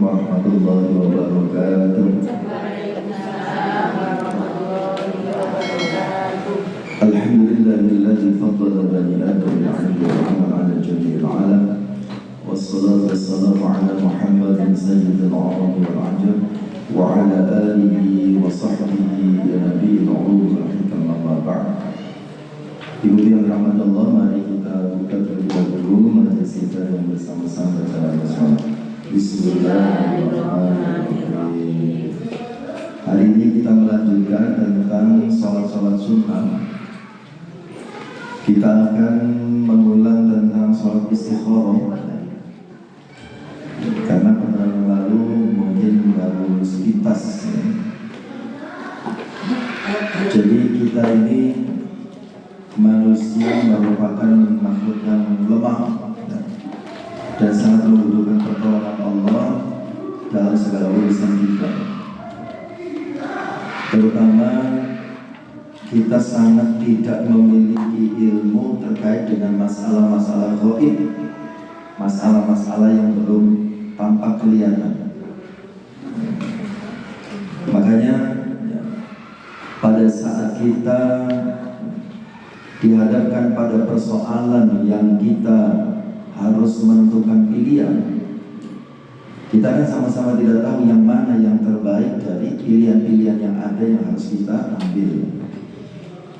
warahmatullahi wabarakatuh. Alhamdulillahilladzi faddala bani Adam bil ilmi ala jami'il alam. Wassalatu wassalamu ala Muhammadin sayyidil arab wal ajam wa ala alihi wa sahbihi ya nabiyil ulum wal hikam amma ba'd. Ibu yang rahmat Allah, mari kita buka terlebih dahulu majelis kita yang bersama-sama baca basmalah. Bismillahirrahmanirrahim. Hari ini kita melanjutkan tentang sholat-sholat sunnah. Kita akan mengulang tentang sholat istikharah. Karena pada yang lalu mungkin baru sepintas. Jadi kita ini manusia merupakan makhluk yang lemah dan sangat membutuhkan pertolongan Allah dalam segala urusan kita. Terutama kita sangat tidak memiliki ilmu terkait dengan masalah-masalah gaib, masalah-masalah yang belum tampak kelihatan. Makanya pada saat kita dihadapkan pada persoalan yang kita harus menentukan pilihan, kita kan sama-sama tidak tahu yang mana yang terbaik dari pilihan-pilihan yang ada yang harus kita ambil.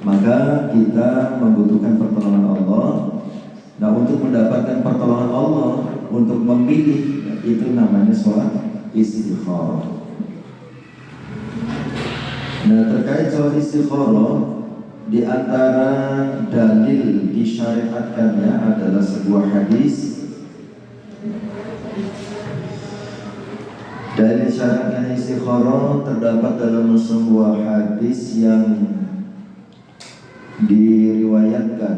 Maka kita membutuhkan pertolongan Allah. Nah, untuk mendapatkan pertolongan Allah, untuk memilih, itu namanya sholat istikharah. Nah, terkait sholat istikharah, di antara dalil disyariatkannya adalah sebuah hadis. Dalil syariatnya istikharah terdapat dalam sebuah hadis yang diriwayatkan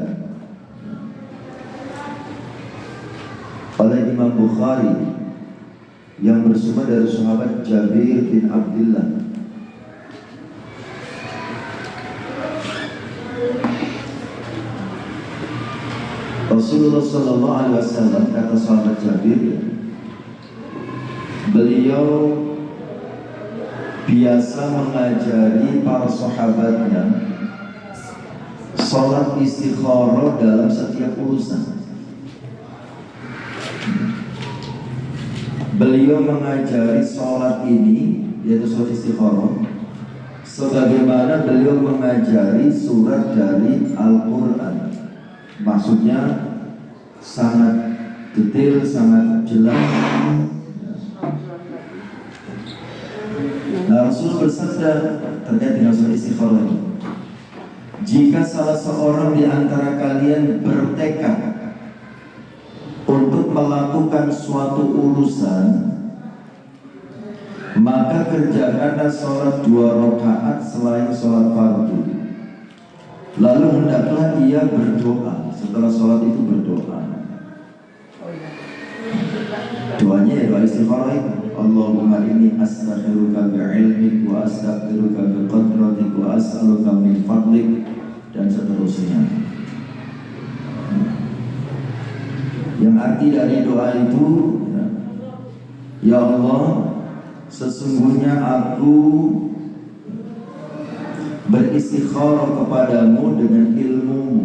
oleh Imam Bukhari yang bersumber dari sahabat Jabir bin Abdullah. Rasulullah Sallallahu Alaihi Wasallam, kata sahabat Jabir, beliau biasa mengajari para sahabatnya sholat istikharah dalam setiap urusan. Beliau mengajari sholat ini, yaitu sholat istikharah, sebagaimana beliau mengajari surat dari Al-Quran. Maksudnya sangat detail, sangat jelas. Nah, Rasul bersabda terkait dengan sholat istikharah ini, jika salah seorang di antara kalian bertekad untuk melakukan suatu urusan, maka kerjakanlah sholat 2 rakaat selain sholat fardu. Lalu hendaklah ia berdoa. Setelah sholat itu berdoa. Doanya ya doa istikharah itu. Allahumma inni astaghfiruka bi'ilmik wa astaghfiruka biqadratik wa as'aluka min fadlik, dan seterusnya. Yang arti dari doa itu, ya Allah, sesungguhnya aku beristikharah kepadamu dengan ilmu-Mu,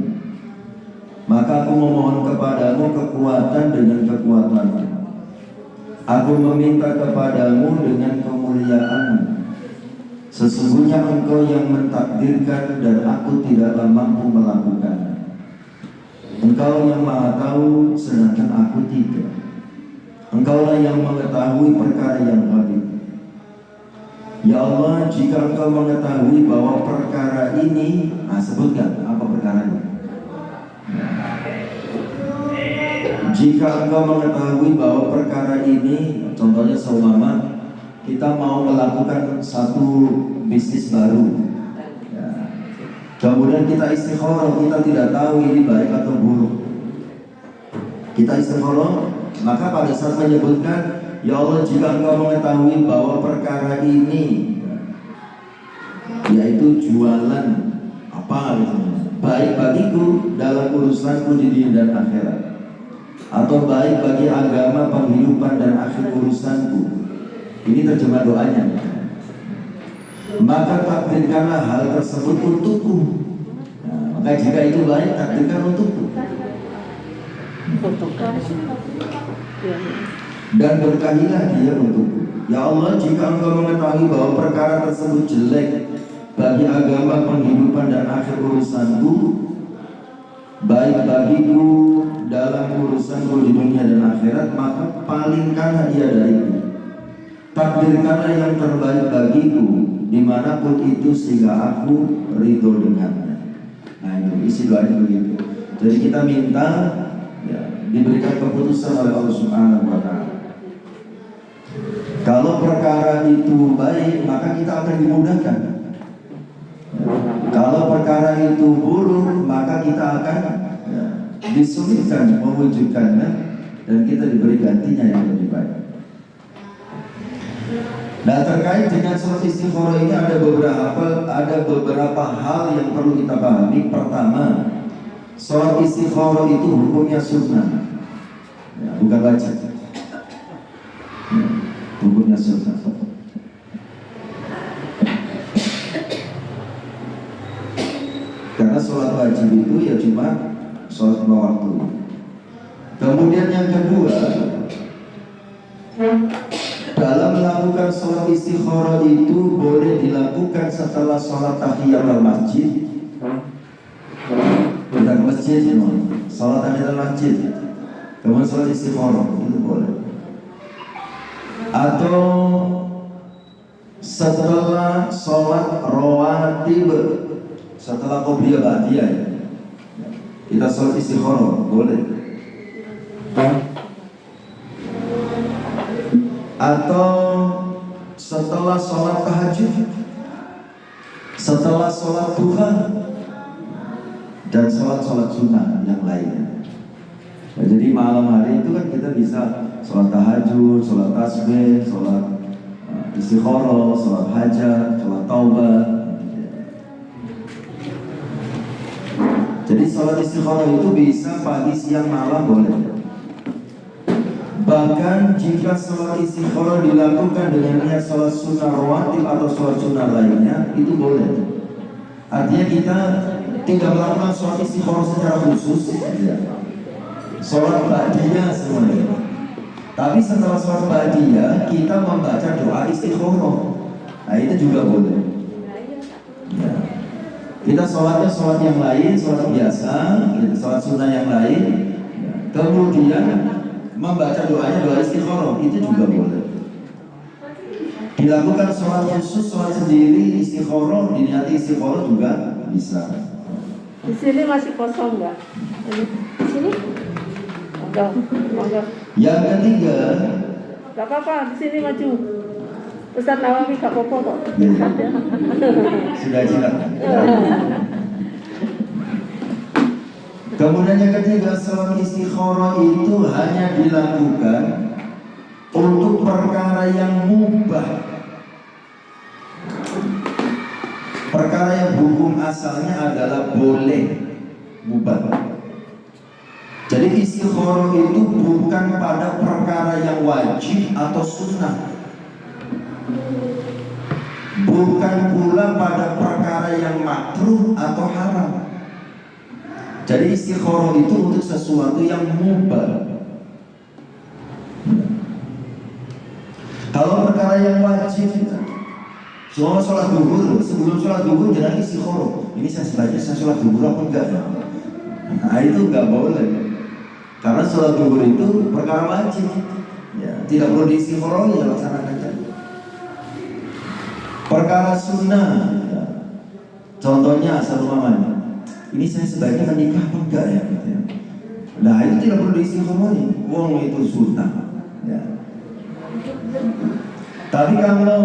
maka aku memohon kepadamu kekuatan dengan kekuatan-Mu. Aku meminta kepadamu dengan kemuliaan-Mu. Sesungguhnya Engkau yang mentakdirkan dan aku tidaklah mampu melakukannya. Engkau yang maha tahu sedangkan aku tidak. Engkaulah yang mengetahui perkara yang gaib. Ya Allah, jika Engkau mengetahui bahwa perkara ini, sebutkan apa perkaranya. Jika Engkau mengetahui bahwa perkara ini, contohnya seumpama kita mau melakukan satu bisnis baru, kemudian kita istikharah, kita tidak tahu ini baik atau buruk. Kita istikharah, maka pada saat menyebutkan, ya Allah, jika Engkau mengetahui bahwa perkara ini, yaitu jualan apa gitu, baik bagiku dalam urusanku di dunia dan akhirat, atau baik bagi agama, penghidupan dan akhir urusanku, Ini terjemah doanya. Maka takdirkanlah hal tersebut untukku. Nah, maka jika itu baik, takdirkan untukku. Dan berkahilah dia untukku. Ya Allah, jika Engkau mengetahui bahwa perkara tersebut jelek bagi agama, penghidupan, dan akhir urusanku, baik bagiku dalam urusanku di dunia dan akhirat, maka palingkanlah ia dariku. Takdirkanlah yang terbaik bagiku dimanapun itu, sehingga aku ridho dengannya. Nah, itu isi doanya begitu. Jadi kita minta diberikan keputusan oleh Allah Subhanahu wa Ta'ala. Kalau perkara itu baik, maka kita akan dimudahkan. Kalau perkara itu buruk, maka kita akan disulitkan mewujudkannya, dan kita diberi gantinya yang lebih baik. Nah, terkait dengan surat istikharah ini ada beberapa hal yang perlu kita pahami. Pertama, sholat istikharah itu hukumnya sunnah, bukan wajib. Hukumnya sunnah. Karena sholat wajib itu ya cuma sholat lima waktu. Kemudian yang kedua, dalam melakukan sholat istikharah itu boleh dilakukan setelah sholat tahiyatul masjid. Kita ke masjid, sholat tahiyatul masjid, kemudian sholat istikharah itu boleh. Atau setelah sholat rawatib, setelah qobliyah ba'diyah, kita sholat istikharah boleh. Atau setelah sholat tahajud, setelah sholat duha, dan sholat sunnah yang lainnya. Nah, jadi malam hari itu kan kita bisa sholat tahajud, sholat tasbih, sholat istikharah, sholat hajat, sholat taubat. Jadi sholat istikharah itu bisa pagi, siang, malam boleh. Bahkan jika sholat istikharah dilakukan dengan niat sholat sunnah rawatib atau sholat sunnah lainnya, itu boleh. Artinya kita tidak melakukan sholat istikharah secara khusus, sholat ba'diyah semuanya. Tapi setelah sholat ba'diyah kita membaca doa istikharah. Nah, itu juga boleh. Ya. Kita sholatnya sholat yang lain, sholat biasa, sholat sunnah yang lain, kemudian membaca doanya doa istikharah, itu juga boleh. Dilakukan sholat khusus, sholat sendiri, istikharah, diniati istikharah juga bisa. Di sini masih kosong nggak? Di sini? Enggak. Yang ketiga, nggak apa-apa, di sini maju. Ustaz Nawawi nggak apa-apa kok. Sudah jilat. Kemudian yang ketiga, sholat istikharah itu hanya dilakukan untuk perkara yang mubah, perkara yang hukum asalnya adalah boleh, mubah. Jadi istikharah itu bukan pada perkara yang wajib atau sunnah, bukan pula pada perkara yang makruh atau haram. Jadi istikharah itu untuk sesuatu yang mubah. Kalau perkara yang wajib, semua sholat duhur, sebelum sholat duhur jangan istikharah. Ini saya sholat duhur apa enggak? Nah, itu enggak boleh. Karena sholat duhur itu perkara wajib. Ya, tidak perlu istikharah, ya laksanakan saja. Perkara sunnah, ya. Contohnya asal umpamanya, ini saya sebaiknya menikah apa enggak ya? Nah, itu tidak perlu istikharah, wong itu sunnah. Ya. Tapi kalau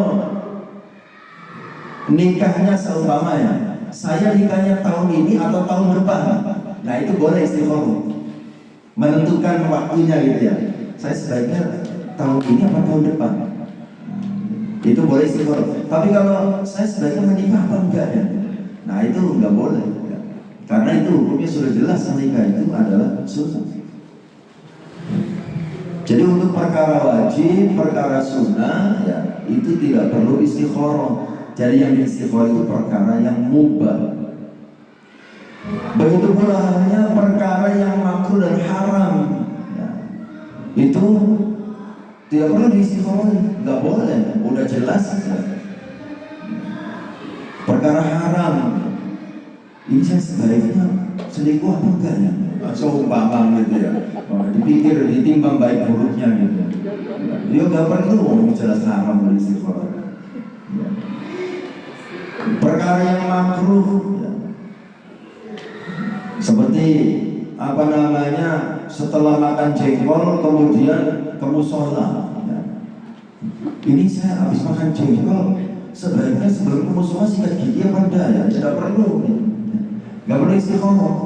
nikahnya seumpamanya, saya nikahnya tahun ini atau tahun depan, nah itu boleh istikharah, menentukan waktunya gitu ya. Saya sebaiknya tahun ini apa tahun depan, itu boleh istikharah. Tapi kalau saya sebaiknya menikah apa enggak ya, nah itu enggak boleh. Karena itu hukumnya sudah jelas, menikah itu adalah sunnah. Jadi untuk perkara wajib, perkara sunnah, ya itu tidak perlu istikharah. Jadi yang istikharah itu perkara yang mubah. Begitu pula halnya perkara yang makruh dan haram, ya, itu tidak perlu diistikharah, nggak boleh, udah jelas. Ya. Perkara haram, ini saya sebaiknya selingkuh apa enggak ya? Seumpama gitu ya, dipikir, ditimbang baik buruknya gitu. Dia nggak perlu jelas haram beristikharah. Ya. Perkara yang makruh, ya. Seperti apa namanya, setelah makan jengkol kemudian ke musola. Ya. Ini saya habis makan jengkol, sebaiknya sebelum ke musola sikat gigi apa enggak ya? Tidak perlu, ya. Nggak perlu istikharah.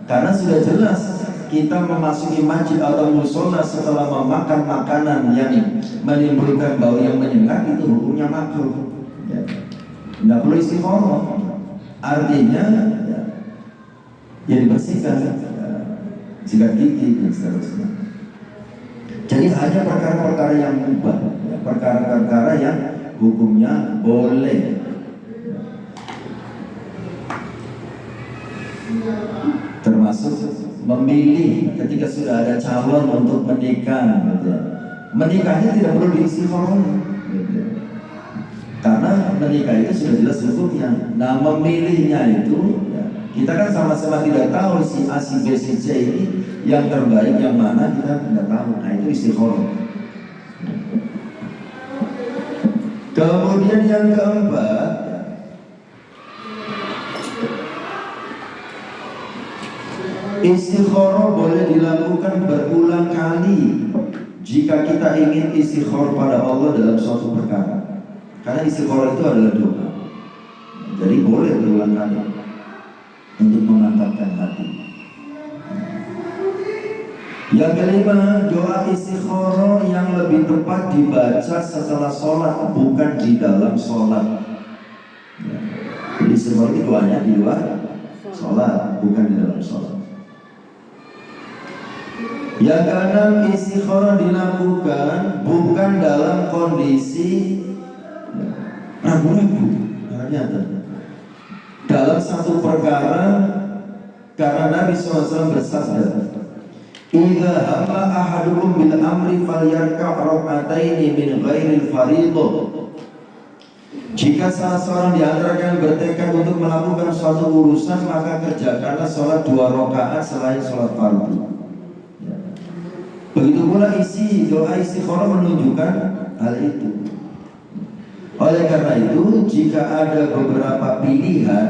Karena sudah jelas kita memasuki masjid atau musola setelah memakan makanan yang menimbulkan bau yang menyengat, itu hukumnya makruh. Ya. Tidak perlu istikharah. Artinya ya dibersihkan, sikat gigi dan seterusnya. Jadi hanya perkara-perkara yang mubah, ya, perkara-perkara yang hukumnya boleh. Termasuk memilih ketika sudah ada calon untuk menikah, gitu. Menikahnya tidak perlu diistikharah, gitu. Karena menikah itu sudah jelas hukumnya. Nah, memilihnya itu, ya, kita kan sama-sama tidak tahu si A, si B, si C ini yang terbaik yang mana, kita tidak tahu. Nah, itu istikharah. Kemudian yang keempat, istikharah boleh dilakukan berulang kali jika kita ingin istikharah pada Allah dalam suatu perkara. Karena istikharah itu adalah doa. Jadi boleh berulang kali untuk memantapkan hati. Yang kelima, doa istikharah yang lebih tepat dibaca setelah sholat, bukan di dalam sholat. Jadi istikharah itu doanya di luar sholat, bukan di dalam sholat. Yang keenam, istikharah dilakukan bukan dalam kondisi ragu-ragu, dalam satu perkara, karena Nabi SAW bersabda, "Idza hamma ahadukum bil amri falyarka' rak'ataini min ghairil fardhah." Jika salah seorang di antara kalian bertekad untuk melakukan suatu urusan, maka kerjakanlah sholat 2 rakaat selain sholat fardu. Begitu pula isi doa istikharah menunjukkan hal itu. Oleh karena itu, jika ada beberapa pilihan,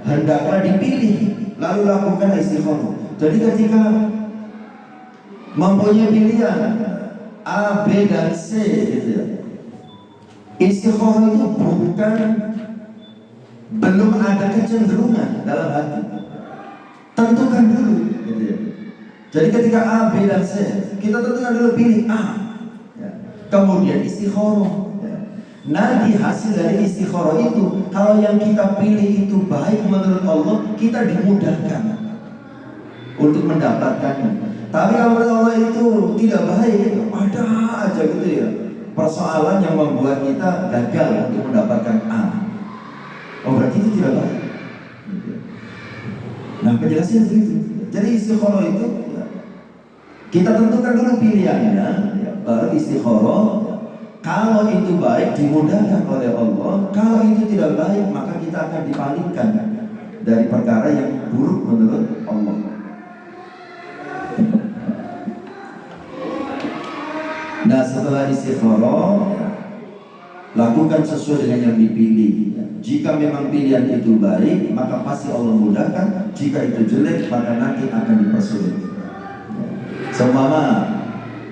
hendaklah dipilih, lalu lakukan istikharah. Jadi ketika mempunyai pilihan A, B, dan C, gitu ya, istikharah itu bukan belum ada kecenderungan dalam hati. Tentukan dulu, gitu ya. Jadi ketika A, B, dan C, kita tentukan dulu, pilih A, ya. Kemudian istikharah. Ya. Nanti hasil dari istikharah itu, kalau yang kita pilih itu baik menurut Allah, kita dimudahkan untuk mendapatkannya. Tapi kalau menurut Allah itu tidak baik, ada aja gitu ya, persoalan yang membuat kita gagal untuk mendapatkan A. Oh, berarti itu tidak baik. Nah, penjelasannya begitu. Jadi istikharah itu, kita tentukan dulu pilihannya, baru istikharah. Kalau itu baik, dimudahkan oleh Allah. Kalau itu tidak baik, maka kita akan dipalingkan dari perkara yang buruk menurut Allah. Nah, setelah istikharah, lakukan sesuai dengan yang dipilih. Jika memang pilihan itu baik, maka pasti Allah mudahkan. Jika itu jelek, maka nanti akan dipersulit. Seumpama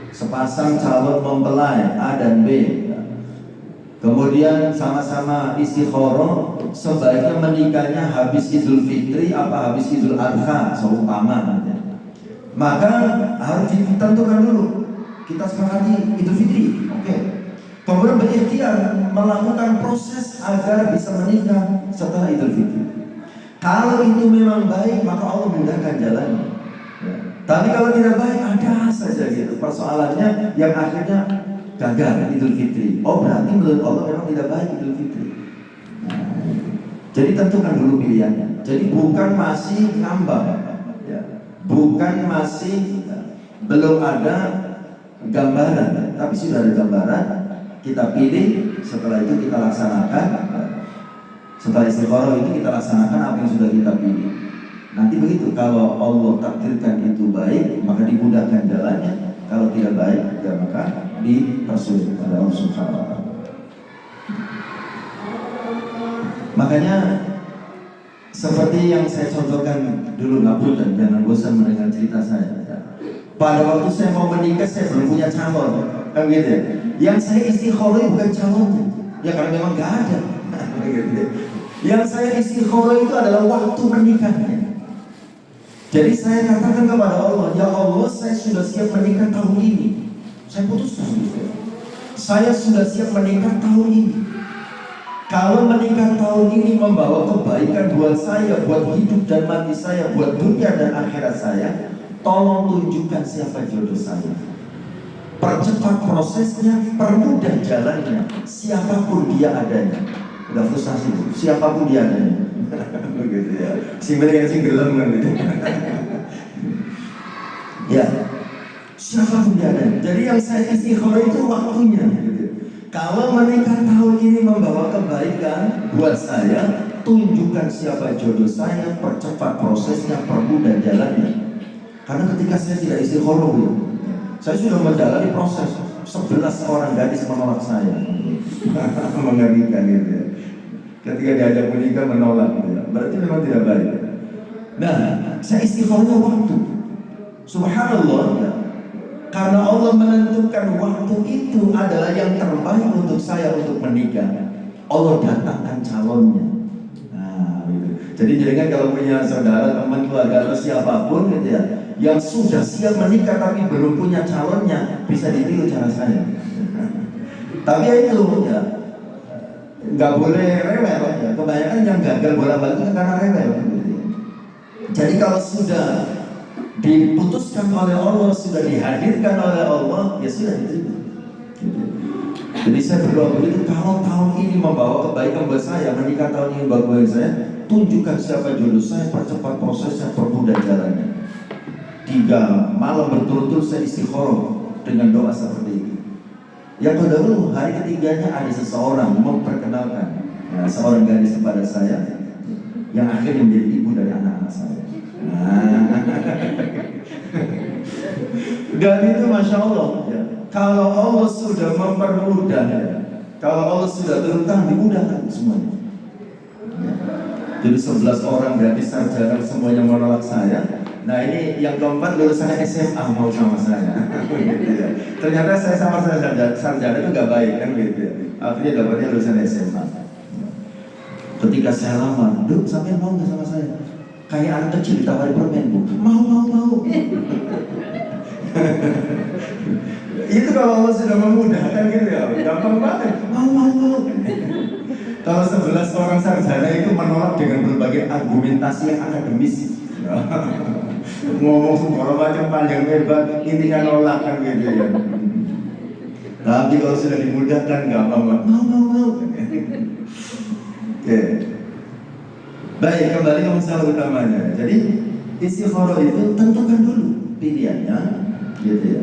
sepasang calon mempelai A dan B, kemudian sama-sama istikharah, sebaiknya menikahnya habis Idul Fitri apa habis Idul Adha, seumpama. Maka harus ditentukan dulu. Kita sepakati Idul Fitri, oke. Kemudian berikhtiar melakukan proses agar bisa menikah setelah Idul Fitri. Kalau itu memang baik, maka Allah mudahkan jalannya. Tapi kalau tidak baik, ada saja gitu persoalannya yang akhirnya gagal Idul Fitri. Oh berarti menurut Allah memang tidak baik Idul Fitri. Jadi tentukan dulu pilihannya. Jadi bukan masih ngambang, ya. Bukan masih belum ada gambaran, tapi sudah ada gambaran. Kita pilih, setelah itu kita laksanakan. Setelah istikharah itu kita laksanakan apa yang sudah kita pilih. Nanti begitu, kalau Allah takdirkan itu baik, maka dimudahkan jalannya. Kalau tidak baik, ya maka dipersulit oleh Allah Subhanahu wa Ta'ala. Makanya seperti yang saya contohkan dulu, ngapunten, jangan bosan mendengar cerita saya. Pada waktu saya mau menikah, saya belum punya calon, kan gitu ya. Yang saya istikharah bukan calonnya, ya karena memang gak ada. Yang saya istikharah itu adalah waktu menikahnya. Jadi saya katakan kepada Allah, ya Allah, saya sudah siap menikah tahun ini. Saya putuskan, saya sudah siap menikah tahun ini. Kalau menikah tahun ini membawa kebaikan buat saya, buat hidup dan mati saya, buat dunia dan akhirat saya, tolong tunjukkan siapa jodoh saya. Percepat prosesnya, permudah jalannya, siapapun dia adanya. Udah frustasi, siapapun dia adanya. Begitu ya. Sing gelem kan gitu. Ya, siapapun dia adanya. Jadi yang saya istikharah itu waktunya. Gitu. Kalau menikah tahun ini membawa kebaikan buat saya, tunjukkan siapa jodoh saya, percepat prosesnya, permudah jalannya. Karena ketika saya tidak istikharah, saya sudah menjalani proses 11 orang gadis menolak saya. Mengerikan gitu ya. Ketika diajak menikah menolak gitu ya. Berarti memang tidak baik. Nah, saya istikharahnya waktu. Subhanallah ya. Karena Allah menentukan waktu itu adalah yang terbaik untuk saya untuk menikah. Allah datangkan calonnya. Nah, gitu. Jadi jangan kalau punya saudara, teman, keluarga atau siapapun gitu ya, yang sudah siap menikah tapi belum punya calonnya, bisa ditiru cara saya. Tapi ya itu ya, nggak boleh rewel ya. Kebanyakan yang gagal bolak-balik karena rewel. Gitu. Jadi kalau sudah diputuskan oleh Allah, sudah dihadirkan oleh Allah, ya sudah diterima. Jadi saya berdoa begitu, kalau tahun ini membawa kebaikan buat saya, menikah tahun ini membawa kebaikan saya, tunjukkan siapa jodoh saya, percepat prosesnya, permudah jalannya. 3 malam berturut-turut saya istikharah dengan doa seperti ini. Yang kedua, hari ketiganya ada seseorang memperkenalkan seorang gadis kepada saya, yang akhirnya menjadi ibu dari anak-anak saya. Dan itu Masya Allah ya. Kalau Allah sudah mempermudah ya. Kalau Allah sudah turun tangan, dimudahkan semuanya ya. Jadi 11 orang gadis sarjana semuanya menolak saya. Nah ini yang keempat lulusan SMA mau sama saya. Gitu ya. Ternyata saya sama sarjana itu gak baik kan gitu ya. Akhirnya dapatnya lulusan SMA. Ketika saya lamar, "Duk, sampai mau gak sama saya?" Kayak anak kecil ditawarin permen, Bu. Mau. Itu kalau Allah sudah memudahkan gitu ya, gampang banget. Mau. Kalau 11 orang sarjana itu menolak dengan berbagai argumentasi yang akademis. Ngomong segala macam panjang lebar, intinya nolak kan gitu ya. Tapi kalau sudah dimudahkan gampang banget. Mau. Oke. Baik, kembali ke masalah utamanya. Jadi istikharah itu tentukan dulu pilihannya, gitu ya.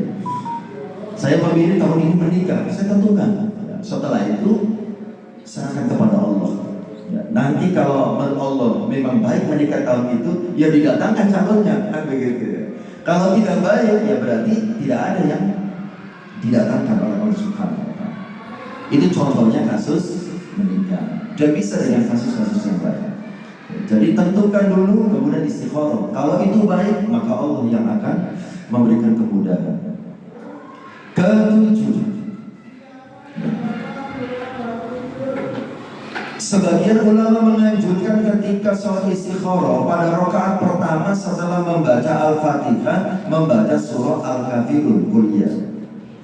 Saya memilih tahun ini menikah, saya tentukan. Setelah itu serahkan kepada Allah. Ya, nanti kalau Allah memang baik menikah tahun itu, ya didatangkan calonnya, kan begitu ya. Kalau tidak baik, ya berarti tidak ada yang didatangkan oleh Allah Subhanahu wa Ta'ala. Itu contohnya kasus menikah. Dan bisa dengan kasus-kasus yang lain. Jadi tentukan dulu, kemudian istikharah. Kalau itu baik, maka Allah yang akan memberikan kemudahan. Ketujuh, sebagian ulama menganjurkan ketika sholat istikharah pada rakaat pertama setelah membaca Al-Fatihah, membaca surah Al-Kafirun, Qul ya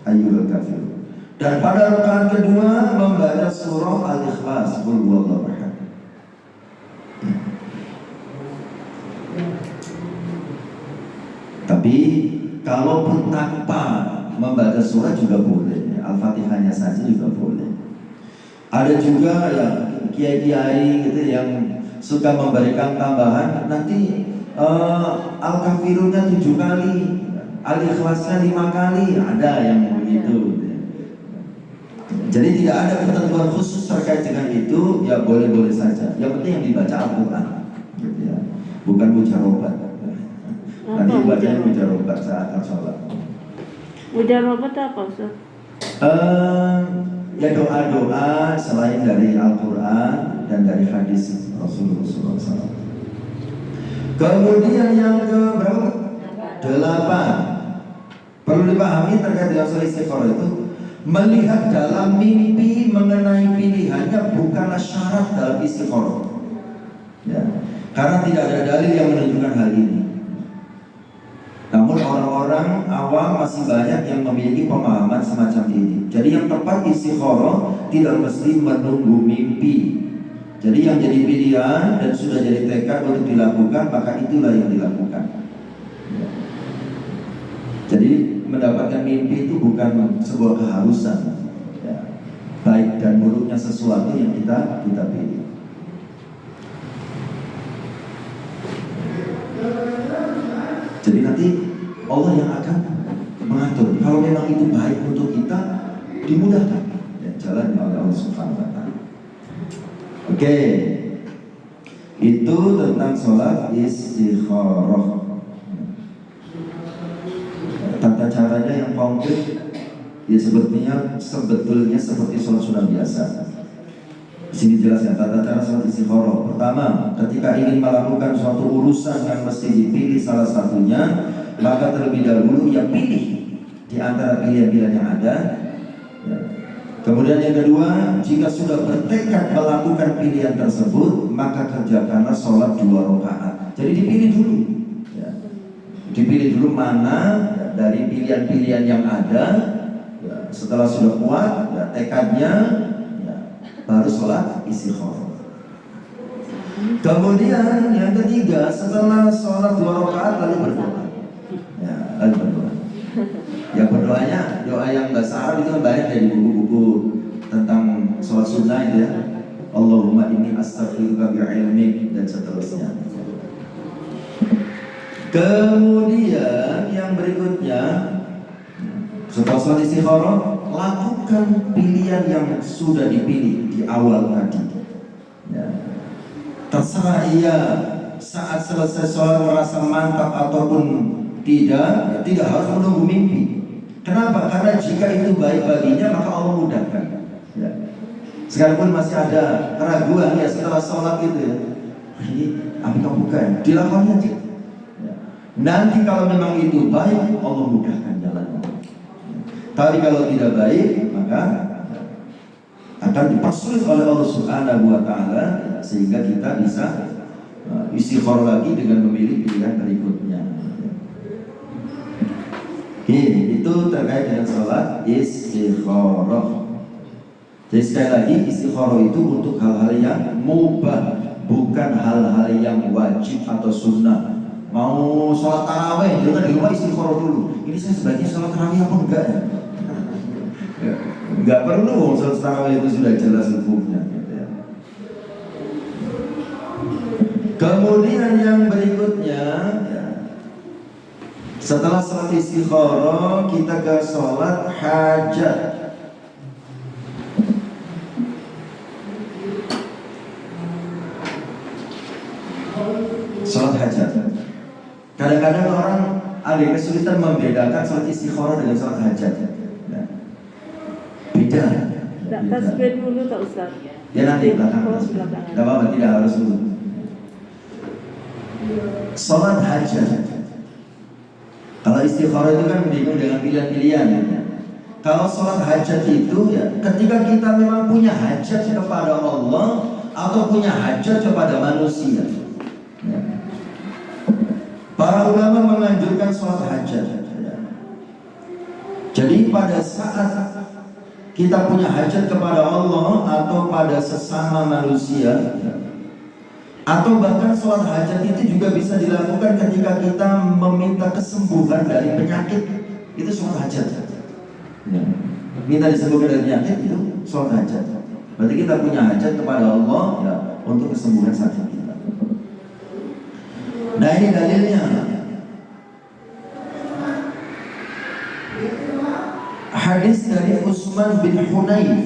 ayyuhal kafirun. Dan pada rakaat kedua membaca surah Al-Ikhlas, Qul huwallahu ahad. Tapi kalaupun tanpa membaca surah juga boleh. Al-Fatihah setengahnya saja juga boleh. Ada juga yang kiai-kiai gitu yang suka memberikan tambahan, nanti Al-Kafirunnya 7 kali, Al-Ikhlasnya 5 kali, ada yang begitu. Jadi tidak ada ketentuan khusus terkait dengan itu, ya boleh-boleh saja. Yang penting yang dibaca Al-Quran, gitu ya. Bukan mujarobat. Nanti bacanya mujarobat saat sholat. Mujarobat apa Ustaz? Ya doa-doa selain dari Al-Quran dan dari hadis Rasulullah SAW. Kemudian yang ke berapa? 8. Perlu dipahami terkait dengan soal istikharah itu, melihat dalam mimpi mengenai pilihannya bukanlah syarat dalam istikharah. Ya, karena tidak ada dalil yang menunjukkan hal ini. Namun orang-orang awam masih banyak yang memiliki pemahaman semacam ini. Jadi yang tepat istikharah tidak mesti menunggu mimpi. Jadi yang jadi pilihan dan sudah jadi tekad untuk dilakukan, maka itulah yang dilakukan. Ya. Jadi mendapatkan mimpi itu bukan sebuah keharusan, ya. Baik dan buruknya sesuatu yang kita pilih. Jadi nanti Allah yang akan mengatur. Kalau memang itu baik untuk kita, dimudahkan ya, jalan oleh Allah Subhanahu wa Ta'ala. Oke, itu tentang sholat istikharah. Tata caranya yang konkret, ya sebetulnya seperti sholat sunnah biasa. Di sini jelaskan tata cara sholat istikharah. Pertama, ketika ingin melakukan suatu urusan yang mesti dipilih salah satunya, maka terlebih dahulu ya pilih di antara pilihan-pilihan yang ada. Ya. Kemudian yang kedua, jika sudah bertekad melakukan pilihan tersebut, maka kerjakanlah sholat 2 rakaat. Jadi dipilih dulu, ya. Dipilih dulu mana ya, dari pilihan-pilihan yang ada. Ya. Setelah sudah kuat ya, tekadnya, ya, baru sholat istikharah. Kemudian yang ketiga, setelah sholat 2 rakaat lalu berdoa. Ya, lalu berdoa. Ya berdoanya, doa yang bahasa Arab itu banyak dari buku-buku tentang sholat sunnah itu ya. Allahumma inni astaghfiruka bi'ilmik dan seterusnya. Kemudian yang berikutnya, setelah sholat istikharah, lakukan pilihan yang sudah dipilih di awal tadi. Ya. Terserah ia saat selesai sholat merasa mantap ataupun tidak harus menunggu mimpi. Kenapa? Karena jika itu baik baginya maka Allah mudahkan. Ya. Sekalipun masih ada keraguan ya setelah sholat itu ya, ini apakah bukan? Dilakukan aja. Ya. Nanti kalau memang itu baik, Allah mudahkan jalannya. Ya. Tapi kalau tidak baik, maka akan dipersulit oleh Allah Subhanahu wa Ta'ala, ya, sehingga kita bisa istikharah lagi dengan memilih pilihan berikutnya. Itu terkait dengan sholat istikharah. Jadi sekali lagi istikharah itu untuk hal-hal yang mubah, bukan hal-hal yang wajib atau sunnah. Mau sholat tarawih, jangan di rumah istikharah dulu. Ini saya sebaiknya sholat tarawih apa enggak ya? Enggak perlu, sholat tarawih itu sudah jelas hukumnya. Kemudian yang berikutnya, ya, setelah sholat istikharah kita ke sholat hajat. Sholat hajat. Kadang-kadang orang ada kesulitan membedakan sholat istikharah dengan sholat hajat. Nah, beda. Tak tasbih dulu tak Ustaz? Ya nanti belakang. Tidak apa-apa, tidak harus dulu. Sholat hajat. Kalau istikharah itu kan bingung dengan pilihan-pilihan ya. Kalau sholat hajat itu ya, ketika kita memang punya hajat kepada Allah atau punya hajat kepada manusia ya. Para ulama menganjurkan sholat hajat ya. Jadi pada saat kita punya hajat kepada Allah atau pada sesama manusia ya, atau bahkan sholat hajat itu juga bisa dilakukan ketika kita meminta kesembuhan dari penyakit. Itu sholat hajat ya. minta disembuhkan dari penyakit itu sholat hajat. Berarti kita punya hajat kepada Allah ya, untuk kesembuhan sakit kita. Nah ini dalilnya. Hadis dari Utsman bin Hunayf.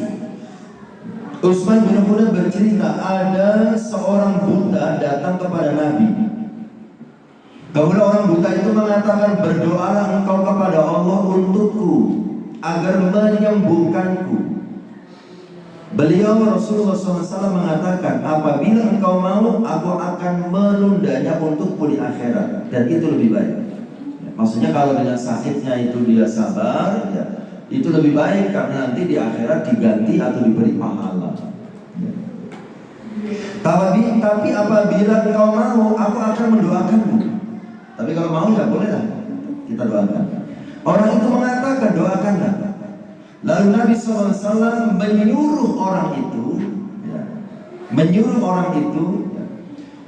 Utsman bin Hunayf bercerita ada seorang buta datang kepada Nabi. Kemudian orang buta itu mengatakan, berdoalah engkau kepada Allah untukku agar menyembuhkanku. Beliau Rasulullah SAW mengatakan, apabila engkau mau, aku akan menundanya untukmu di akhirat, dan itu lebih baik. Maksudnya kalau dengan sakitnya itu dia sabar, ya, itu lebih baik karena nanti di akhirat diganti atau diberi pahala. Tapi apabila engkau mau, aku akan mendoakanmu. Tapi kalau mau ya bolehlah kita doakan. Orang itu mengatakan doakanlah. Lalu Nabi SAW menyuruh orang itu, ya,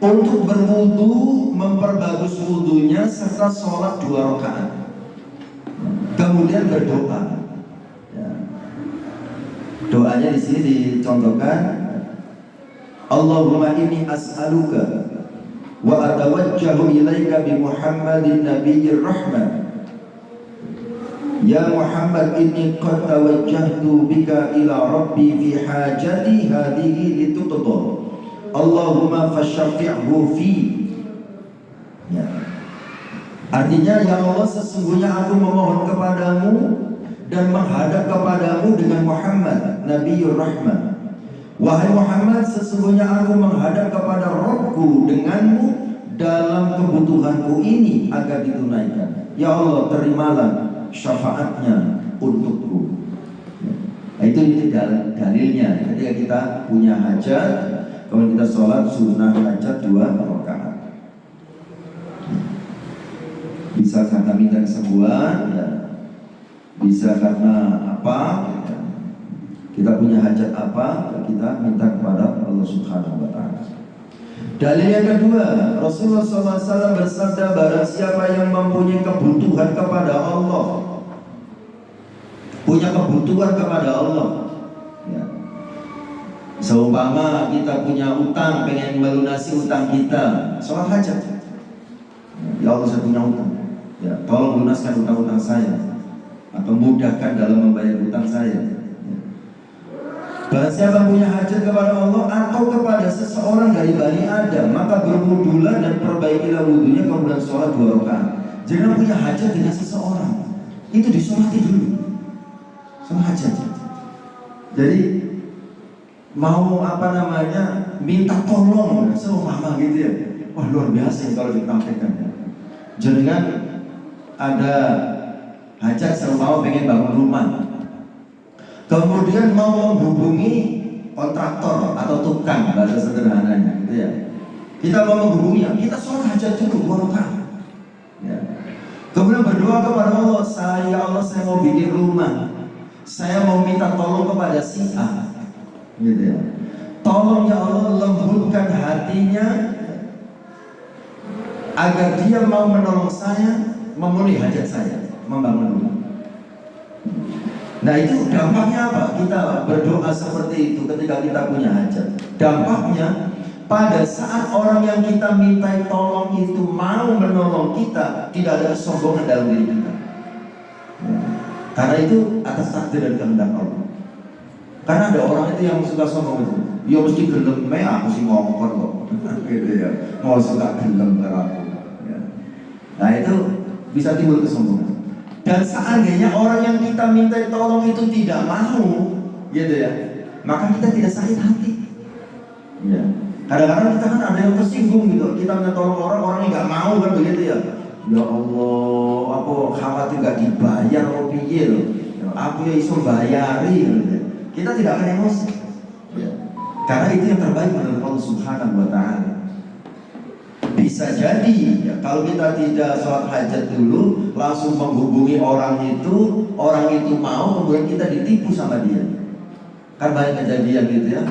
untuk berwudu, memperbagus wudunya serta sholat 2 rakaat. Kemudian berdoa. Ya. Doanya di sini dicontohkan, Allahumma inni as'aluka wa atawajjahu ilaika bi Muhammadin nabiyyir rahmah. Ya Muhammad, inni qad tawajjahtu bika ila rabbi fi hajati hadhihi lituqda. Allahumma fasyafi'hu fi. Ya. Artinya, ya Allah, sesungguhnya aku memohon kepadamu dan menghadap kepadamu dengan Muhammad Nabiyyur Rahmah. Wahai Muhammad, sesungguhnya aku menghadap kepada Rabbku denganmu dalam kebutuhanku ini agar ditunaikan. Ya Allah, terimalah syafaatnya untukku. Nah, itu dalilnya. Ketika kita punya hajat, kalau kita sholat sunnah hajat 2 rakaat, bisa karena minta kesembuhan, ya. Bisa karena apa? Ya. Kita punya hajat apa? Kita minta kepada Allah Subhanahu wa Ta'ala. Dalil yang kedua, Rasulullah SAW bersabda, barang siapa yang mempunyai kebutuhan kepada Allah, punya kebutuhan kepada Allah, ya. Seumpama kita punya utang, pengen melunasi utang kita, sholat hajat. Ya Allah, saya punya utang, ya, tolong lunaskan utang-utang saya, atau mudahkan dalam membayar utang saya. Barang siapa punya hajat kepada Allah atau kepada seseorang dari Bani Adam, maka berwudulah dan perbaikilah wudunya, kemudian sholat 2 rakaat. Jangan punya hajat dengan seseorang, itu disolati dulu, sholat hajat. Jadi mau minta tolong seumpama gitu ya, wah luar biasa kalau dipraktekkan. Jangan ada hajat seumpama pengen bangun rumah, kemudian mau menghubungi kontraktor atau tukang, bahasa sederhananya gitu ya. Kita mau menghubungi, kita sholat hajat dulu 2 rakaat, ya. Kemudian berdoa kepada Allah, ya Allah, saya mau bikin rumah, saya mau minta tolong kepada si A, gitu ya. Tolong ya Allah, lembutkan hatinya agar dia mau menolong saya, memenuhi hajat saya, membangun rumah. Nah, itu dampaknya apa? Kita berdoa seperti itu ketika kita punya hajat. Dampaknya, pada saat orang yang kita minta tolong itu mau menolong kita, tidak ada kesombongan dalam diri kita. Karena itu atas takdir dan kehendak Allah. Karena ada orang itu yang suka sombong itu, ya mesti gelem, aku sih ngongkon kok, gitu ya, mau suka gelem aku. Ya. Nah, itu bisa timbul kesombongan. Dan seandainya orang yang kita minta tolong itu tidak mau, gitu ya, maka kita tidak sakit hati. Ya. Kadang-kadang kita kan ada yang tersinggung gitu, kita minta tolong orang yang nggak mau kan begitu ya. Ya Allah, aku khawatir gak dibayar piye loh. Aku ya iso bayari gitu. Kita tidak akan emosi. Ya. Karena itu yang terbaik menurut Allah Subhanahu wa Ta'ala. Bisa jadi ya, kalau kita tidak sholat hajat dulu, langsung menghubungi orang itu mau, kemudian kita ditipu sama dia. Kan banyak kejadian gitu ya,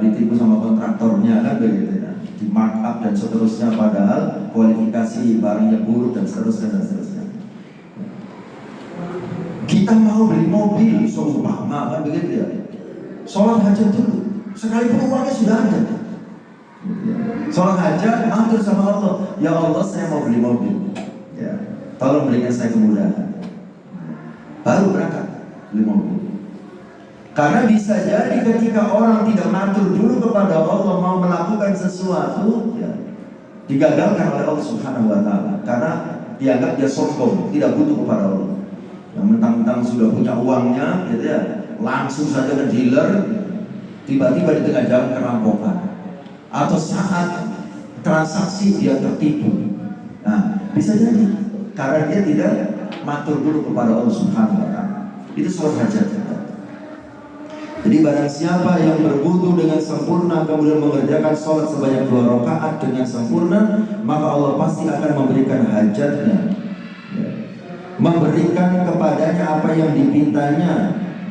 ditipu sama kontraktornya kan begitu ya, di markup dan seterusnya, padahal kualifikasi barangnya buruk dan seterusnya. Kita mau beli mobil, seumpama kan begitu ya. Sholat hajat dulu, sekalipun uangnya sudah ada. Sholat hajat, matur sama Allah, ya Allah saya mau beli mobil, ya, tolong berikan saya kemudahan. Baru berangkat beli mobil. Karena bisa jadi ketika orang tidak matur dulu kepada Allah, mau melakukan sesuatu, ya, digagalkan oleh Allah Subhanahu wa Ta'ala. Karena dianggap dia sombong, tidak butuh kepada Allah. Yang mentang-mentang sudah punya uangnya, gitu ya, langsung saja ke dealer, tiba-tiba di tengah jalan kerampokan, atau saat transaksi dia tertipu. Nah, bisa jadi karena dia tidak matur dulu kepada Allah Subhanahu wa Ta'ala. Itu sholat hajat. Jadi barang siapa yang berwudu dengan sempurna kemudian mengerjakan sholat sebanyak 2 rakaat dengan sempurna, maka Allah pasti akan memberikan hajatnya, memberikan kepadanya apa yang dipintanya,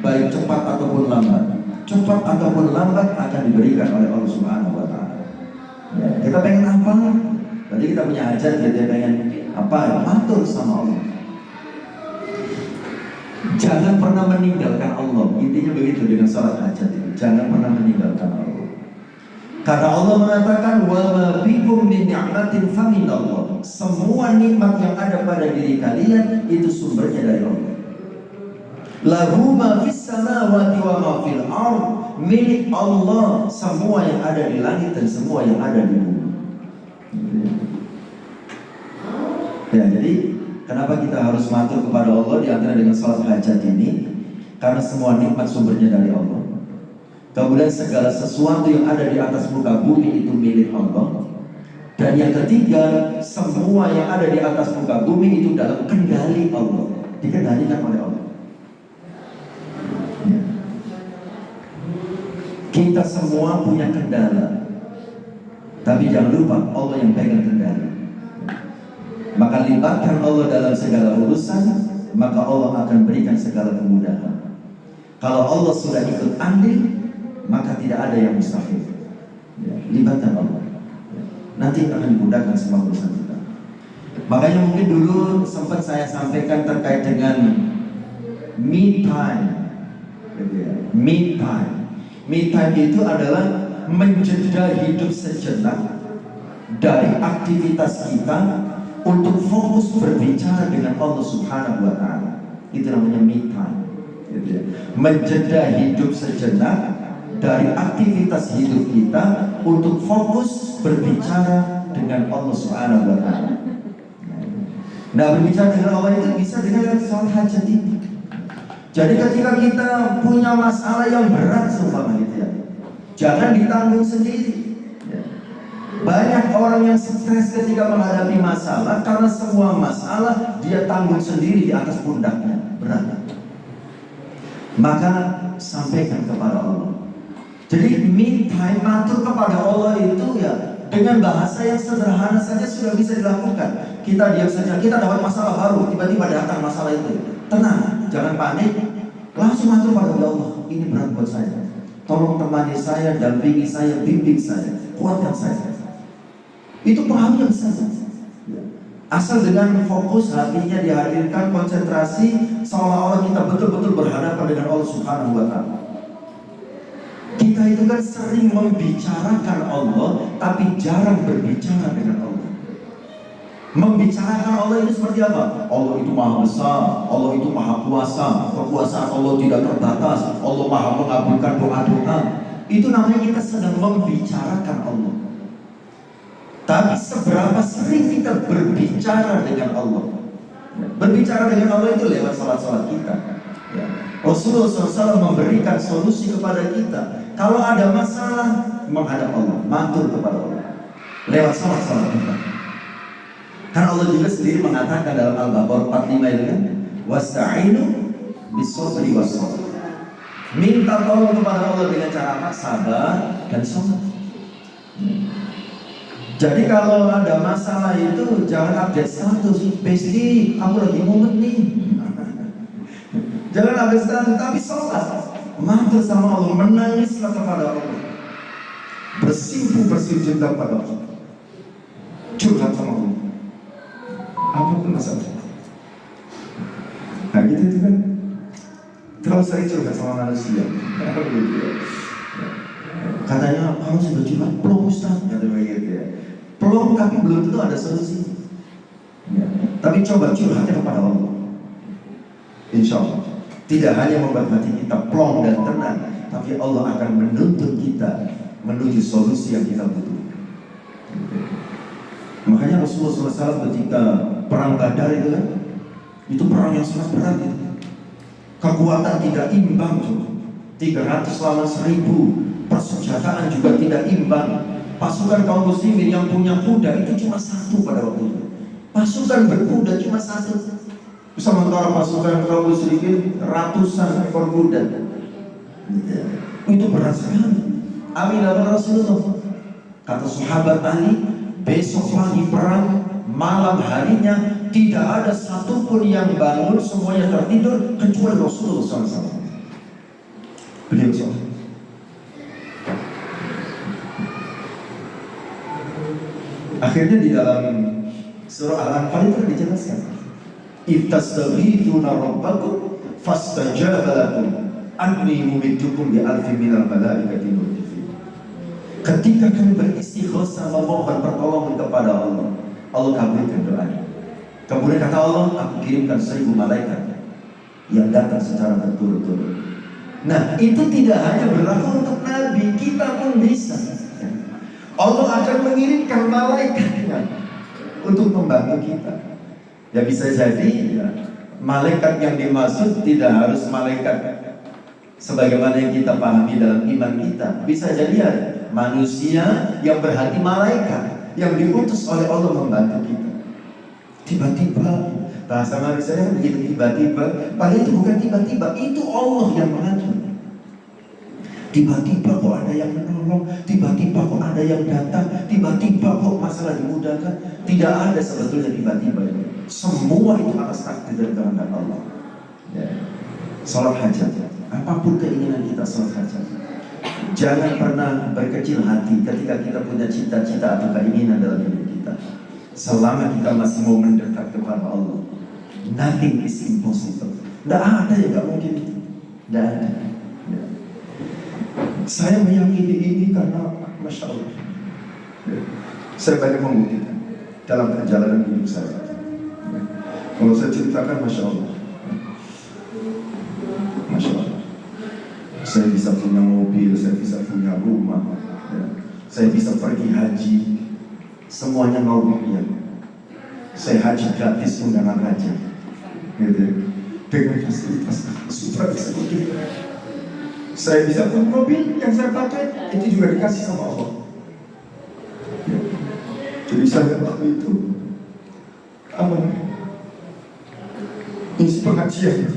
baik cepat ataupun lambat. Cepat ataupun lambat akan diberikan oleh Allah Subhanahu wa Ta'ala. Ya, kita pengen apa? Tadi kita punya hajat, kita pengen apa? Matur sama Allah. Jangan pernah meninggalkan Allah. Intinya begitu dengan salat hajat itu. Jangan pernah meninggalkan Allah. Karena Allah mengatakan wa ma bikum min ni'matin faminallah. Semua nikmat yang ada pada diri kalian itu sumbernya dari Allah. Lahu ma fis samawati wa ma fil ardh, milik Allah semua yang ada di langit dan semua yang ada di bumi. Ya, jadi kenapa kita harus matur kepada Allah di antara dengan salat hajat ini? Karena semua nikmat sumbernya dari Allah. Kemudian segala sesuatu yang ada di atas muka bumi itu milik Allah. Dan yang ketiga, semua yang ada di atas muka bumi itu dalam kendali Allah, dikendalikan oleh Allah. Ya. Kita semua punya kendala, tapi jangan lupa Allah yang pegang kendali. Maka libatkan Allah dalam segala urusan, maka Allah akan berikan segala kemudahan. Kalau Allah sudah ikut andil, maka tidak ada yang mustahil. Ya, libatkan Allah, ya, nanti akan dimudahkan semua urusan kita. Makanya mungkin dulu sempat saya sampaikan terkait dengan me time, gitu ya. Me time. Me time itu adalah menjeda hidup sejenak dari aktivitas kita untuk fokus berbicara dengan Allah Subhanahu wa Ta'ala. Itu namanya me time, gitu ya. Menjeda hidup sejenak dari aktivitas hidup kita untuk fokus berbicara dengan Allah Subhanahu wa Ta'ala. Nah, berbicara dengan Allah itu bisa dengan sholat hajat ini. Jadi ketika kita punya masalah yang berat seumpama gitu ya, jangan ditanggung sendiri. Banyak orang yang stres ketika menghadapi masalah karena semua masalah dia tanggung sendiri di atas pundaknya, berat. Maka sampaikan kepada Allah. Jadi me time, matur kepada Allah itu ya dengan bahasa yang sederhana saja sudah bisa dilakukan. Kita diam saja, kita dapat masalah baru, tiba-tiba datang masalah itu. Tenang, jangan panik, langsung matur pada Allah. Ini berat buat saya, tolong temani saya, dampingi saya, bimbing saya, kuatkan saya. Itu pengaruhnya besar. Asal dengan fokus hatinya dihadirkan, konsentrasi, seolah-olah kita betul-betul berhadapan dengan Allah Subhanahu wa Ta'ala. Kita itu kan sering membicarakan Allah, tapi jarang berbicara dengan Allah. Membicarakan Allah itu seperti apa? Allah itu maha besar, Allah itu maha kuasa, kekuasaan Allah tidak terbatas, Allah maha mengabulkan doa-doa. Itu namanya kita sedang membicarakan Allah. Tapi seberapa sering kita berbicara dengan Allah? Berbicara dengan Allah itu lewat salat-salat kita. Rasulullah SAW memberikan solusi kepada kita. Kalau ada masalah, menghadap Allah, matur kepada Allah lewat salat-salat kita. Karena Allah juga sendiri mengatakan dalam Al-Baqarah 45 itu kan, wasta'inu bis-sabri was-salah. Minta tolong kepada Allah dengan cara apa? Sabar dan salat. Jadi kalau ada masalah itu jangan update status, Besti, aku lagi mumet nih. Jangan update status, tapi sholat, matur sama Allah, menangislah kepada Allah, bersimpuh bersujud kepada Allah, curhat sama Allah, apapun masalah. Nah gitu itu kan. Kalau sering curhat sama manusia, katanya kamu sudah curhat plong Ustaz, kata begitu ya. Plong tapi belum tentu ada solusi. Ya. Tapi coba curhatnya kepada Allah. Insya Allah tidak hanya membuat hati kita plong dan tenang, tapi Allah akan menuntun kita menuju solusi yang kita butuhkan. Makanya Rasulullah SAW ketika perang Badar itu perang yang sangat berat itu. Kekuatan tidak imbang, 300 lawan 1000, persenjataan juga tidak imbang. Pasukan kaum muslimin yang punya kuda itu cuma satu pada waktu itu. Pasukan berkuda cuma satu. Sementara pasukan kaum muslimin ratusan ekor kuda. Itu berat sekali. Amin Rasulullah. Kata sahabat Ali, besok pagi perang, malam harinya tidak ada satupun yang bangun, semuanya tertidur kecuali Rasulullah SAW. Beliau SAW. Akhirnya di dalam surah Al-Anfal itu dijelaskan, "Ittastaghithuna rabbakum fastajaba lakum anni mumiddukum bi alfin minal malaikati murdifin." Ketika kami beristighosah memohon pertolongan kepada Allah, Allah kabulkan doanya. Kemudian kata Allah, aku kirimkan 1000 malaikat yang datang secara berturut-turut. Nah, itu tidak hanya berlaku untuk Nabi, kita pun bisa. Allah akan mengirimkan malaikatnya untuk membantu kita. Ya bisa jadi ya, malaikat yang dimaksud tidak harus malaikat sebagaimana yang kita pahami dalam iman kita. Bisa jadi ya, manusia yang berhati malaikat yang diutus oleh Allah membantu kita. Tiba-tiba bahasa manusia yang begitu tiba-tiba, padahal itu bukan tiba-tiba, itu Allah yang mengatur. Tiba-tiba kok ada yang menolong, tiba-tiba kok ada yang datang, tiba-tiba kok masalah dimudahkan. Tidak ada sebetulnya tiba-tiba ini. Semua itu atas takdir dan kehendak Allah. Ya. Salat hajat, apapun keinginan kita salat hajat. Jangan pernah berkecil hati ketika kita punya cita-cita atau keinginan dalam hidup kita. Selama kita masih mau mendekat kepada Allah, nothing is impossible. Tidak ada yang tidak mungkin. Tidak ada. Ya. Saya meyakini ini karena Masya Allah, ya, saya banyak membuktikan dalam perjalanan hidup saya. Ya. Kalau saya ceritakan Masya Allah, Masya Allah, saya bisa punya mobil, saya bisa punya rumah, ya. Saya bisa pergi haji, semuanya rupiah. Saya haji gratis undangan haji, gitu, dengan fasilitas super eksekutif. Saya bisa punya mobil yang saya pakai, itu juga dikasih sama Allah. Ya. Jadi saya waktu itu isi pengajian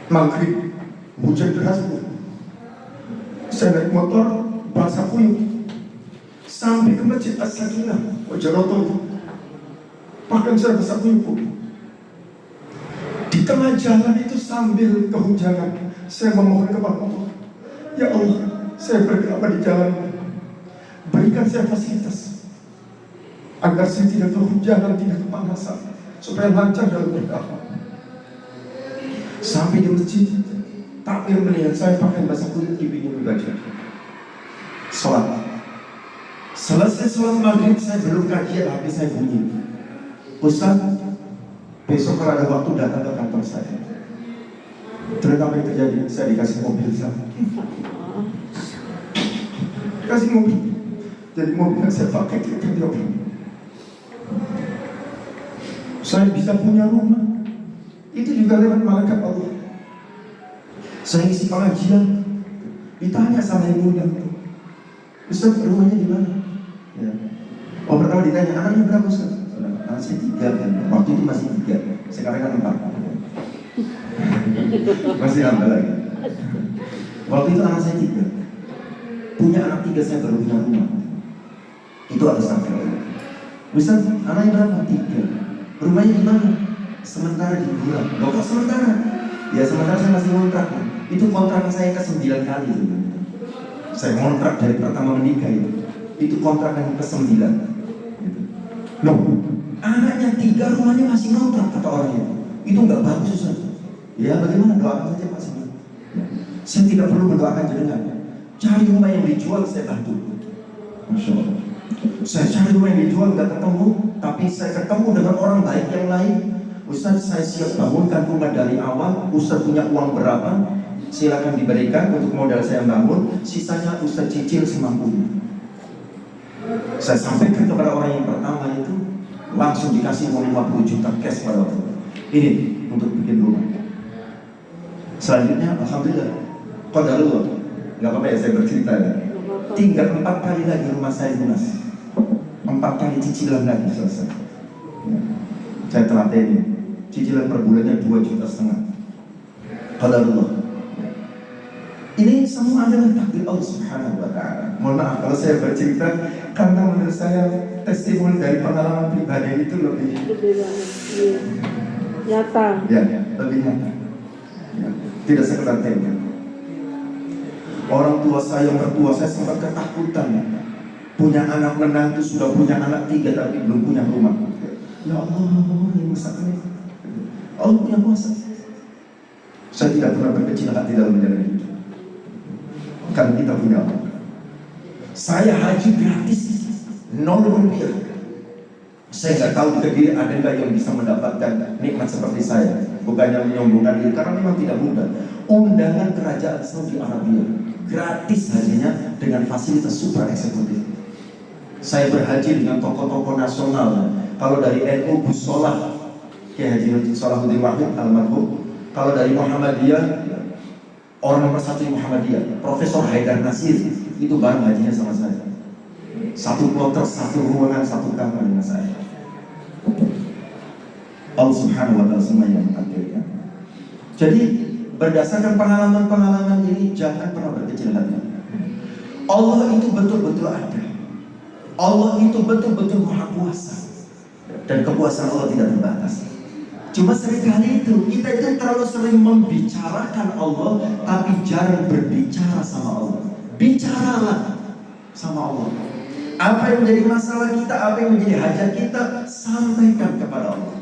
maghrib, hujan deras. Saya naik motor basah kuyup sampai ke masjid As-Sakinah Wajaroto. Bahkan saya basah kuyup. Di tengah jalan itu sambil kehujanan, saya memohon kepada Allah, ya Allah, saya berkelapa di jalan, berikan saya fasilitas agar saya tidak kehujanan, tidak kepanasan, supaya lancar dalam berdakwah. Sampai di masjid, takbir melihat saya pakai basah kuyup di pinggir baca. Sholat. Selesai sholat maghrib, saya belum kajian, HP saya bunyi. Ustaz, besok kalau ada waktu datang ke kantor saya. Ternyata apa yang terjadi? Saya dikasih mobil saya. Kasih mobil. Jadi mobil yang saya pakai itu dia. Saya bisa punya rumah. Itu juga lewat malaikat Allah. Saya isi pengajian, ditanya sama ibunya, Ustaz, rumahnya di mana? Ya. Oh, pertama ditanya, anaknya berapa Ustaz? Anak saya 3 kan. Waktu itu masih 3. Sekarang kan 4. Masih nambah lagi. Waktu itu anak saya 3. Punya anak 3 saya baru punya rumah. Itu atas takdir Allah. Ustaz, anaknya berapa? 3. Rumahnya di mana? Sementara di bulan. Loh kok sementara? Ya sementara saya masih kontrak. Itu kontrak saya ke-9 kali sebenarnya. Saya kontrak dari pertama menikah itu. Itu kontrak yang ke-9. Gitu. Loh, anaknya 3, rumahnya masih kontrak, kata orang itu. Itu nggak bagus Ustaz. Ya bagaimana, doakan saja Pak Sandi. Saya tidak perlu mendoakan jenengan. Cari rumah yang dijual saya bantu. Masya Allah. Saya cari rumah yang dijual nggak ketemu, tapi saya ketemu dengan orang baik yang lain. Ustaz, saya siap bangunkan rumah dari awal. Ustaz punya uang berapa? Silakan diberikan untuk modal saya bangun. Sisanya Ustaz cicil semampunya. Saya sampaikan kepada orang yang pertama itu, langsung dikasih uang 50 juta cash pada waktu itu. Ini untuk bikin rumah. Selanjutnya, alhamdulillah, qadarullah. Gak apa-apa ya saya bercerita ya. Tinggal 4 kali lagi rumah saya lunas. 4 kali cicilan lagi selesai. Saya telaten, cicilan per bulannya 2,5 juta. Qadarullah. Ini semua adalah takdir Allah Subhanahu wa Ta'ala. Mohon maaf kalau saya bercerita, karena menurut saya testimoni dari pengalaman pribadi itu lebih nyata. Ya, lebih nyata. Ya, tidak sekedar tema. Orang tua saya, mertua saya sempat ketakutan. Punya anak menantu, sudah punya anak 3 tapi belum punya rumah. Ya Allah, ini masalah. Allah punya kuasa. Saya tidak pernah berkecil hati dalam menjalani hidup. Karena kita punya apa? Saya haji gratis, 0 rupiah. Saya nggak tahu di Kediri ada nggak yang bisa mendapatkan nikmat seperti saya. Bukannya menyombongkan diri, karena memang tidak mudah. Undangan kerajaan Saudi Arabia, gratis hajinya dengan fasilitas super eksekutif. Saya berhaji dengan tokoh-tokoh nasional. Kalau dari NU Gus Solah, Kiai Haji Salahuddin Wahid almarhum. Kalau dari Muhammadiyah, orang nomor 1 Muhammadiyah, Profesor Haidar Nasir, itu bareng hajinya sama saya. 1 kloter, 1 ruangan, 1 kamar dengan saya. Allah Subhanahu wa Ta'ala semua yang mentakdirkan. Jadi berdasarkan pengalaman-pengalaman ini, jangan pernah berkecil hati. Allah itu betul-betul ada. Allah itu betul-betul maha kuasa. Dan kekuasaan Allah tidak terbatas. Cuma seringkali itu kita itu terlalu sering membicarakan Allah, tapi jarang berbicara sama Allah. Bicaralah sama Allah. Apa yang menjadi masalah kita, apa yang menjadi hajat kita, sampaikan kepada Allah.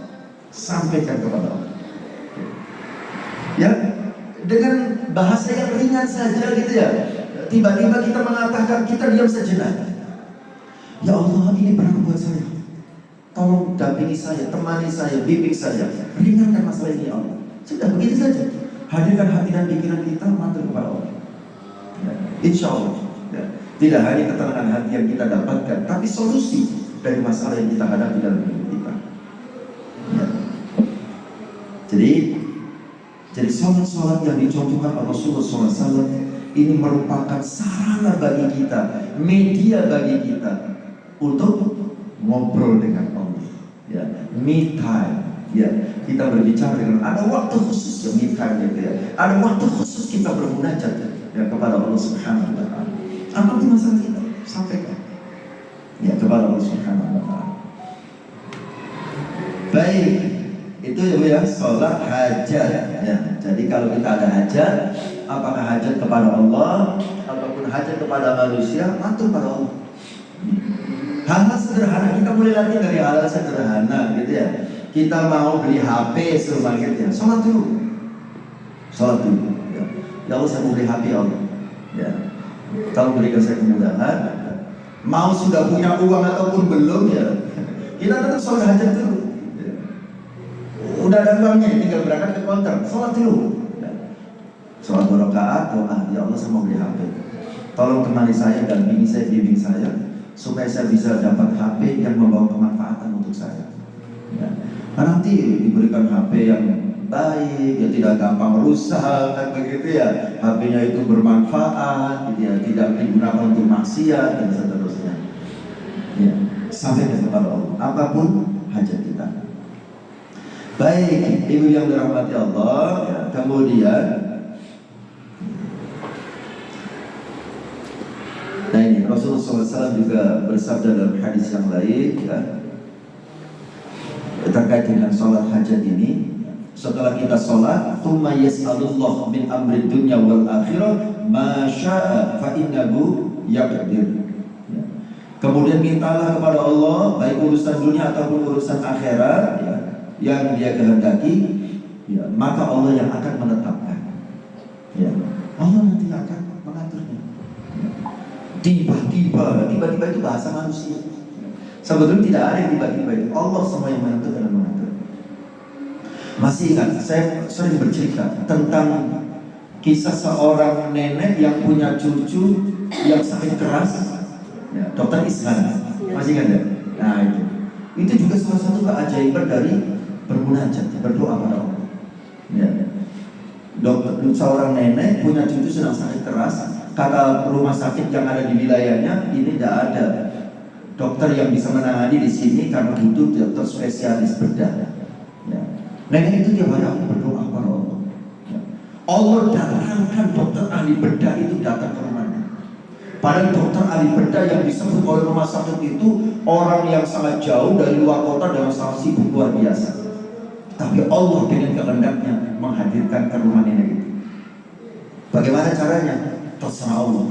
Sampaikan kepada Allah. Ya, dengan bahasa yang ringan saja gitu ya. Tiba-tiba kita mengatakan, kita diam sejenak. Ya Allah, ini berat buat saya. Tolong dampingi saya, temani saya, bimbing saya, ringankan masalah ini ya Allah. Sudah begitu saja. Hadirkan hati dan pikiran kita mantul kepada Allah. Ya, insya Allah. Ya. Tidak hanya ketenangan hati yang kita dapatkan, tapi solusi dari masalah yang kita hadapi dalam hidup kita. Ya. Jadi sholat-sholat yang dicontohkan oleh Rasulullah SAW ini merupakan sarana bagi kita, media bagi kita untuk ngobrol dengan Allah. Ya, me time. Ya, kita berbicara dengan, ada waktu khusus ya, me time gitu ya. Ada waktu khusus kita bermunajat ya kepada Allah Subhanahu wa Ta'ala. Apapun masalah kita, sampaikan ya kepada Allah Subhanahu wa Ta'ala. Baik, itu ya sholat hajat ya. Jadi kalau kita ada hajat, apakah hajat kepada Allah ataupun hajat kepada manusia, matur pada Allah. Hal-hal sederhana, kita mulai lagi dari hal-hal sederhana gitu ya. Kita mau beli HP suruh gitu ya, sholat dulu ya. Ya Allah, saya mau beli HP Allah ya. Kalau berikan saya kemudahan. Mau sudah punya uang ataupun belum ya, kita tetap sholat hajat dulu ya. Udah ada uangnya, tinggal berangkat ke counter, sholat dulu ya. Sholat 2 rakaat, doa, ya Allah saya mau beli HP. Tolong temani saya dan bimbing saya supaya saya bisa dapat HP yang membawa kemanfaatan untuk saya ya. Nanti diberikan HP yang baik, ya tidak gampang rusak kan begitu ya. HP-nya itu bermanfaat gitu ya, tidak digunakan untuk maksiat dan seterusnya ya. Sampai kepada Allah apapun hajat kita. Baik, ibu yang dirahmati Allah ya. Kemudian nah ini Rasulullah SAW juga bersabda dalam hadis yang lain ya, terkait dengan sholat hajat ini. Setelah kita sholat, thumma yas'alullah min amri dunya wal akhirah ma sya'a fa innahu yaqdir ya. Kemudian mintalah kepada Allah baik urusan dunia ataupun urusan akhirat ya, yang Dia kehendaki ya, maka Allah yang akan menetapkan. Ya, Allah nanti akan mengaturnya. Tiba-tiba itu bahasa manusia. Sebetulnya tidak ada yang tiba-tiba itu. Allah semua yang menentukan dan mengatur. Masih ingat, saya sering bercerita tentang kisah seorang nenek yang punya cucu yang sakit keras, ya, Dokter Ishan. Masih ingat ya? Nah itu juga salah satu keajaiban dari bermunajat, berdoa pada Allah. Ya. Seorang nenek punya cucu sedang sakit keras. Kata rumah sakit yang ada di wilayahnya, ini tidak ada dokter yang bisa menangani di sini karena butuh dokter spesialis bedah. Ya. Nenek itu tiap hari berdoa kepada Allah. Ya. Allah datangkan dokter ahli bedah itu datang ke rumahnya. Padahal dokter ahli bedah yang disebut oleh rumah sakit itu orang yang sangat jauh dari luar kota dengan sangat sibuk luar biasa. Tapi Allah dengan kehendaknya menghadirkan ke rumah nenek itu. Bagaimana caranya? Terserah Allah.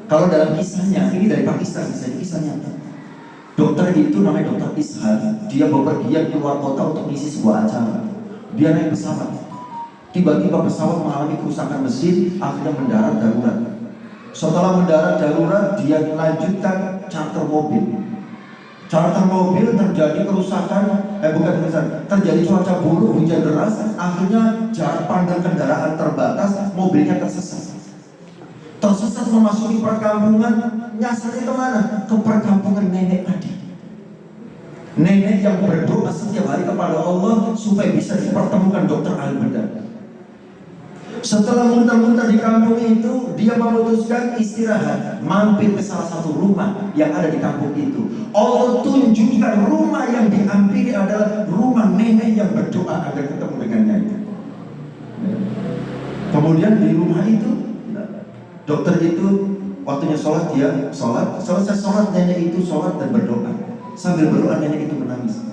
Kalau dalam kisahnya, ini dari Pakistan kisahnya. Dokter itu namanya Dokter Ishan. Dia bepergian ke luar kota untuk mengisi sebuah acara. Dia naik pesawat. Tiba-tiba pesawat mengalami kerusakan mesin, akhirnya mendarat darurat. Setelah mendarat darurat, dia melanjutkan charter mobil. Charter mobil terjadi kerusakan, terjadi cuaca buruk, hujan deras. Akhirnya jarak pandang kendaraan terbatas, mobilnya tersesat. Tersesat memasuki perkampungan, nyasarnya kemana? Ke perkampungan nenek tadi. Nenek yang berdoa setiap hari kepada Allah supaya bisa dipertemukan dokter ahli bedah. Setelah muntah-muntah di kampung itu, dia memutuskan istirahat, mampir ke salah satu rumah yang ada di kampung itu. Allah tunjukkan rumah yang dihampiri adalah rumah nenek yang berdoa agar ketemu dengannya itu. Kemudian di rumah itu, dokter itu waktunya sholat, dia sholat. Selesai sholat, nenek itu sholat dan berdoa. Sambil berdoa nenek itu menangis.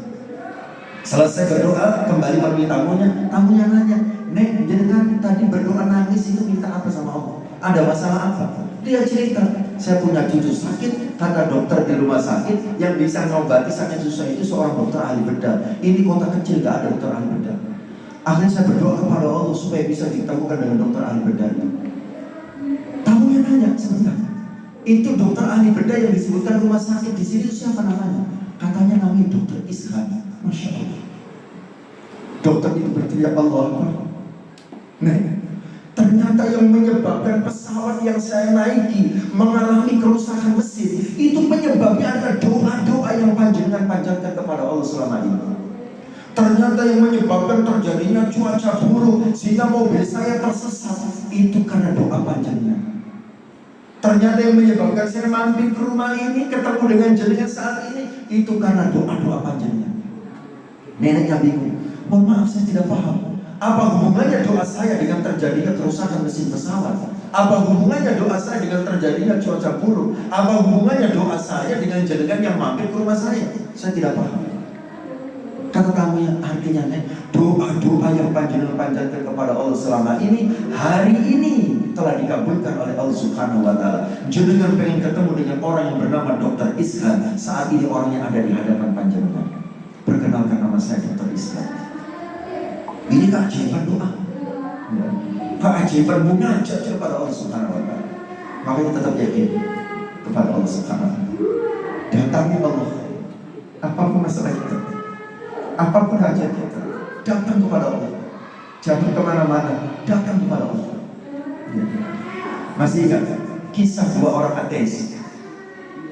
Selesai berdoa, kembali menemui tamunya. Tamunya nanya, "Nek, jenengan tadi berdoa nangis itu minta apa sama Allah? Ada masalah apa?" Dia cerita, "Saya punya cucu sakit, kata dokter di rumah sakit yang bisa ngobati sakit susah itu seorang dokter ahli bedah. Ini kota kecil, gak ada dokter ahli bedah. Akhirnya saya berdoa kepada Allah supaya bisa ditemukan dengan dokter ahli bedah itu." Tamunya nanya, "Sebentar, itu dokter ahli bedah yang disebutkan rumah sakit di sini siapa namanya?" Katanya namanya Dokter Ishan. Masya Allah. Dokter itu berteriak, Allah. Nah, ternyata yang menyebabkan pesawat yang saya naiki mengalami kerusakan mesin itu penyebabnya adalah doa-doa yang panjangan kepada Allah selama ini. Ternyata yang menyebabkan terjadinya cuaca buruk sehingga mobil saya tersesat itu karena doa panjangnya. Ternyata yang menyebabkan saya mampir ke rumah ini ketemu dengan jenengan saat ini itu karena doa-doa panjangnya. Neneknya bingung. Mohon maaf, saya tidak paham. Apa hubungannya doa saya dengan terjadinya kerusakan mesin pesawat? Apa hubungannya doa saya dengan terjadinya cuaca buruk? Apa hubungannya doa saya dengan jenengan yang mampir ke rumah saya? Saya tidak paham. Kata tamunya, artinya doa-doa yang panjang-panjang kepada Allah selama ini, hari ini telah dikabulkan oleh Allah Subhanahu wa Ta'ala. Jenengan pengen ketemu dengan orang yang bernama Dokter Ishan. Saat ini orangnya ada di hadapan panjenengan. Perkenalkan, nama saya Dokter Ishan. Ini keajaiban doa, keajaiban munajat kepada Allah Subhanahu wa Ta'ala. Makanya tetap yakin kepada Allah Subhanahu wa Ta'ala. Datangi Allah, apapun masalah kita, apapun hajat kita, datang kepada Allah. Jangan kemana-mana, datang kepada Allah. Masih ingat kisah dua orang ateis?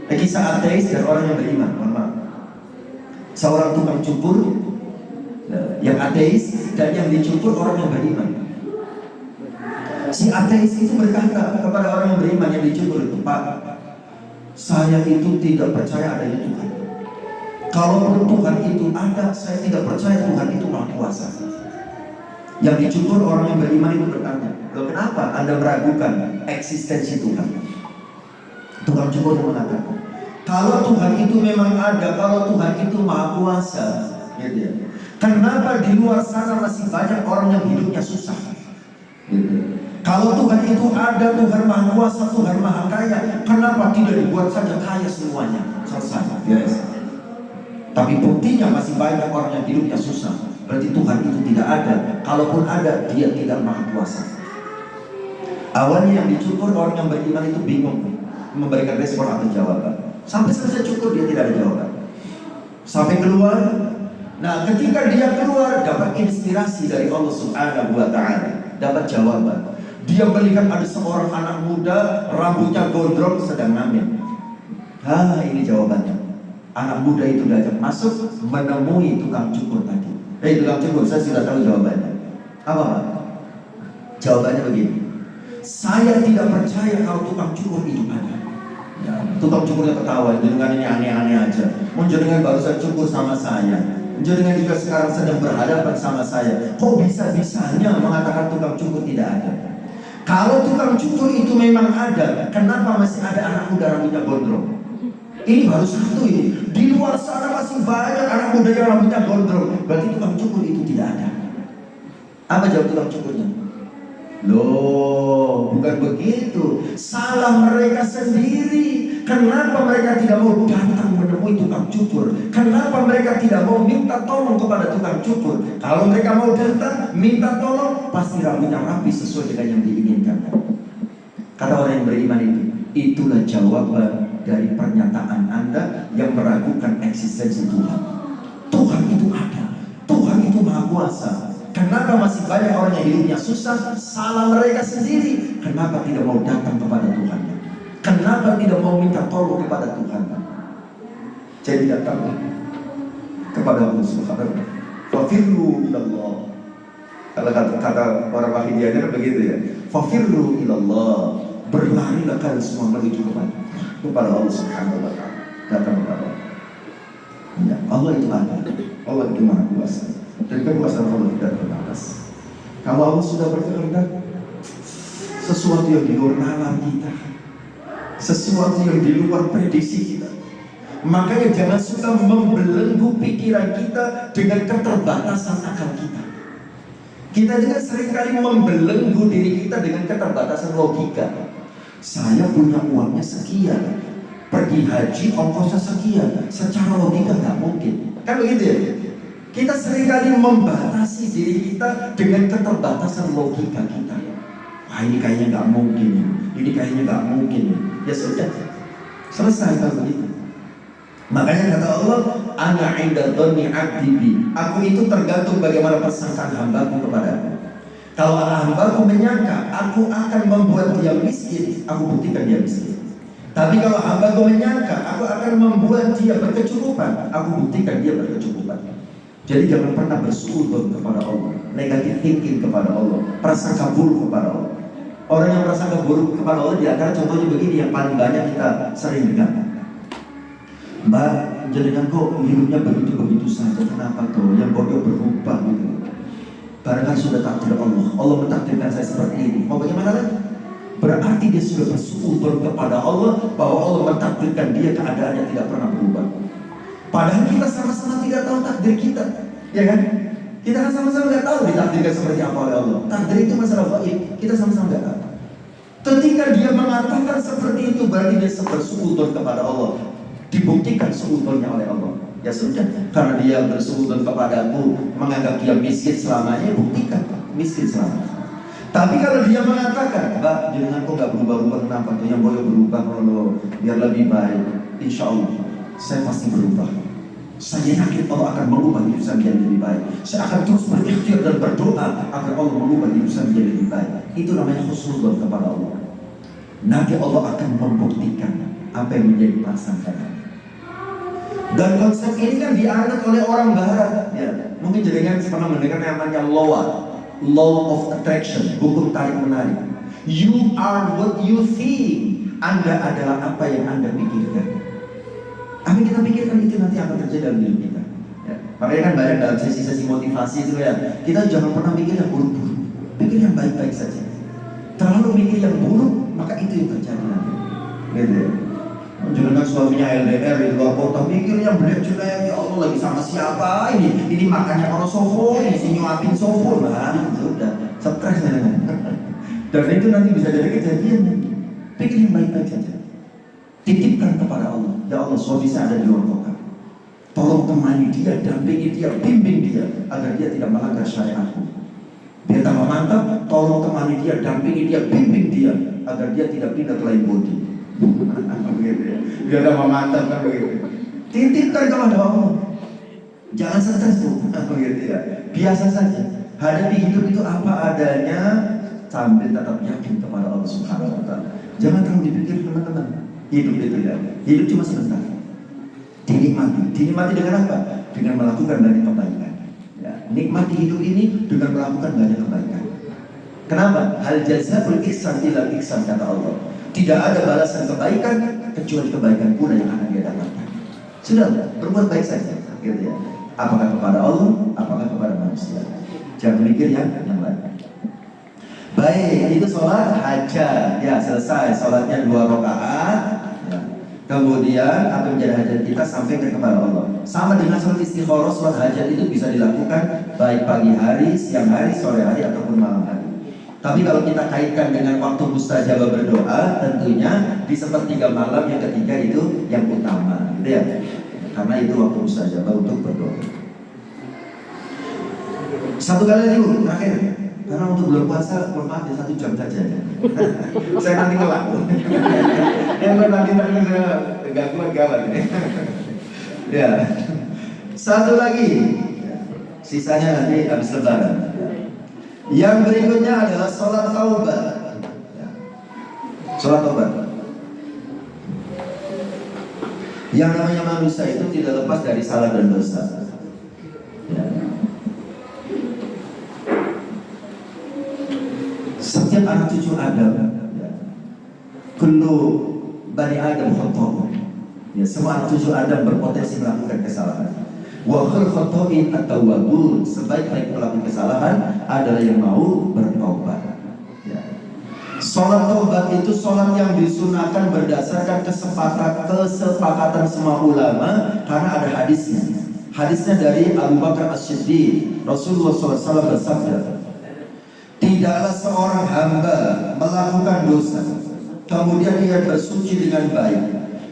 Kisah ateis dan orang yang beriman. Mohon maaf. Seorang tukang cukur yang ateis dan yang dicukur orang yang beriman. Si ateis itu berkata kepada orang yang beriman yang dicukur itu, "Pak, saya itu tidak percaya adanya Tuhan. Kalaupun Tuhan itu ada, saya tidak percaya Tuhan itu Maha Kuasa." Yang dicukur orang yang beriman itu bertanya, "Loh, kenapa Anda meragukan eksistensi Tuhan?" Tukang cukur mengatakan, "Kalau Tuhan itu memang ada, kalau Tuhan itu Maha Kuasa, gitu ya, kenapa di luar sana masih banyak orang yang hidupnya susah? Gitu. Kalau Tuhan itu ada, Tuhan Maha Kuasa, Tuhan Maha Kaya, kenapa tidak dibuat saja kaya semuanya? Selesai." Yes. Tapi buktinya masih banyak orang yang hidupnya susah. Berarti Tuhan itu tidak ada. Kalaupun ada, Dia tidak maha kuasa. Awalnya yang dicukur orang yang beriman itu bingung memberikan respon atau jawaban. Sampai selesai cukur dia tidak ada jawaban. Sampai keluar. Nah, ketika dia keluar dapat inspirasi dari Allah Subhanahu wa Ta'ala, dapat jawaban. Dia melihat ada seorang anak muda rambutnya gondrong sedang ngamen. Ini jawabannya. Anak muda itu diajak masuk menemui tukang cukur tadi. Tukang cukur, saya sudah tahu jawabannya. Apa Pak? Jawabannya begini. Saya tidak percaya kalau tukang cukur itu ada. Ya, tukang cukurnya ketawa, jenengan ini aneh-aneh aja. Jenengan barusan cukur sama saya. Jenengan juga sekarang sedang berhadapan sama saya. Kok bisa-bisanya mengatakan tukang cukur tidak ada? Kalau tukang cukur itu memang ada, kenapa masih ada anak muda rambutnya gondrong? Ini baru satu ini. Di luar sana masih banyak anak muda yang rambutnya gondrong. Berarti tukang cukur itu tidak ada. Apa jawab tukang cukurnya? Loh, bukan begitu. Salah mereka sendiri. Kenapa mereka tidak mau datang menemui tukang cukur? Kenapa mereka tidak mau minta tolong kepada tukang cukur? Kalau mereka mau datang, minta tolong, pasti rambutnya rapi sesuai dengan yang diinginkan. Kata orang yang beriman itu, itulah jawaban dari pernyataan Anda yang meragukan eksistensi Tuhan. Tuhan itu ada. Tuhan itu maha kuasa. Kenapa masih banyak orang yang hidupnya susah? Salah mereka sendiri. Kenapa tidak mau datang kepada Tuhan? Kenapa tidak mau minta tolong kepada Tuhan? Jadi datang kepada Allah Subhanahu wa Ta'ala. Fafirru ilallah. Kalau kata orang Wahyudiannya kan begitu ya. Fafirru ilallah. Berlarilah kalian semua menuju kepada Allah Subhanahu wa Ta'ala. Datang kepada Allah. Ya, Allah itu ada. Allah itu maha kuasa. Dan kekuasaan Allah tidak terbatas. Kalau Allah sudah berkehendak, sesuatu yang di luar nalar kita, sesuatu yang di luar prediksi kita. Makanya jangan suka membelenggu pikiran kita dengan keterbatasan akal kita. Kita juga seringkali membelenggu diri kita dengan keterbatasan logika. Saya punya uangnya sekian, pergi haji ongkosnya sekian, secara logika nggak mungkin. Kan begitu ya? Kita seringkali membatasi diri kita dengan keterbatasan logika kita. Wah, ini kayaknya nggak mungkin, ini kayaknya nggak mungkin. Ya sudah, selesai kalau begitu. Makanya kata Allah, ana 'inda dhanni 'abdi bi. Aku itu tergantung bagaimana persangkaan hambaku kepadaku. Kalau hambaku menyangka aku akan membuat dia miskin, aku buktikan dia miskin. Tapi kalau hambaku menyangka aku akan membuat dia berkecukupan, aku buktikan dia berkecukupan. Jadi jangan pernah bersuudzon kepada Allah, negatif thinking kepada Allah, prasangka buruk kepada Allah. Orang yang prasangka buruk kepada Allah di antara contohnya begini yang paling banyak kita sering dengar. Mbak, jenengan kok hidupnya begitu-begitu saja, kenapa tuh? Yang bodoh berubah gitu. Barangkali sudah takdir Allah, Allah mentakdirkan saya seperti ini. Mau bagaimana lagi? Berarti dia sudah bersuudzon kepada Allah bahwa Allah mentakdirkan dia keadaannya tidak pernah berubah. Padahal kita sama-sama tidak tahu takdir kita, ya kan? Kita kan sama-sama nggak tahu ditakdirkan seperti apa oleh Allah. Takdir itu masalah gaib, kita sama-sama nggak tahu. Ketika dia mengatakan seperti itu, berarti dia bersuudzon kepada Allah. Dibuktikan suudzonnya oleh Allah. Ya sudah, karena dia bersuudzon kepadaku, menganggap dia miskin selamanya, buktikan miskin selamanya. Tapi kalau dia mengatakan, Mbak, jangan kok nggak berubah-ubah, kenapa tuh? Yang boleh berubah kalau biar lebih baik, insya Allah saya pasti berubah. Saya yakin Allah akan mengubah hidup saya menjadi lebih baik. Saya akan terus berikhtiar dan berdoa agar Allah mengubah hidup saya menjadi lebih baik. Itu namanya husnuzon kepada Allah. Nanti Allah akan membuktikan apa yang menjadi prasangka. Dan konsep ini kan dianut oleh orang barat. Ya, mungkin jenengan pernah mendengar namanya law of attraction, hukum tarik menarik. You are what you think. Anda adalah apa yang Anda pikirkan. Apa yang kita pikirkan itu nanti akan terjadi dalam hidup kita. Ya. Makanya kan banyak dalam sesi-sesi motivasi itu ya, kita jangan pernah mikir yang buruk-buruk, pikir yang baik-baik saja. Terlalu mikir yang buruk, maka itu yang terjadi nanti. Gitu ya. Jangan suaminya LDR di luar kota, mikirnya beliau juga ya Allah lagi sama siapa ini? Ini makannya orang soho, ini si nyuapin soho, lah sudah stres ya. Dan itu nanti bisa jadi kejadian. Pikir yang baik-baik saja. Titipkan kepada Allah. Ya Allah, suami saya ada di luar kota. Tolong temani dia, dampingi dia, bimbing dia agar dia tidak melanggar syariatku. Biar tambah mantap, tolong temani dia, dampingi dia, bimbing dia agar dia tidak pindah ke lain body. Begitu ya. Biar tambah mantap kan begitu. Titipkan kalau ada Allah. Jangan stres tuh, begitu ya. Biasa saja. Hadapi hidup itu apa adanya sambil tetap yakin kepada Allah Subhanahu wa taala. Jangan terlalu dipikir teman-teman. Hidup itu ya. Hidup cuma sebentar. Dinikmati. Dinikmati dengan apa? Dengan melakukan banyak kebaikan. Ya, nikmati hidup ini dengan melakukan banyak kebaikan. Kenapa? Hal jazaa'ul ihsan illa ihsan, kata Allah. Tidak ada balasan kebaikan kecuali kebaikan pula yang akan dia dapatkan. Sudah, berbuat baik saja. Gitu ya. Apakah kepada Allah, apakah kepada manusia. Jangan mikir yang lain. Baik, itu sholat hajat. Ya, selesai. Sholatnya 2 rakaat. Ya. Kemudian apa yang menjadi hajat kita sampaikan kepada Allah. Sama dengan sholat istikharah, sholat hajat itu bisa dilakukan baik pagi hari, siang hari, sore hari, ataupun malam hari. Tapi kalau kita kaitkan dengan waktu mustajabah berdoa, tentunya di sepertiga malam yang ketiga itu yang utama, gitu ya. Karena itu waktu mustajabah untuk berdoa. Satu kali lagi terakhir, karena untuk bulan puasa, mohon maaf ya 1 jam saja. Saya nanti ngelak. Yang nanti nggak kuat gawat. Ya, satu lagi, sisanya nanti habis lebaran. Yang berikutnya adalah sholat taubat. Sholat taubat. Yang namanya manusia itu tidak lepas dari salah dan dosa. Ya. Setiap anak cucu Adam, ya, kullu bani Adam khata'. Ya, semua anak cucu Adam berpotensi melakukan kesalahan. Wa khairul khata'in at-tawwabun. Sebaik-baik pelaku kesalahan adalah yang mau bertobat. Ya. Sholat taubat itu sholat yang disunahkan berdasarkan kesepakatan semua ulama karena ada hadisnya. Hadisnya dari Abu Bakar As-Siddiq. Rasulullah SAW bersabda, tidaklah seorang hamba melakukan dosa, kemudian ia bersuci dengan baik,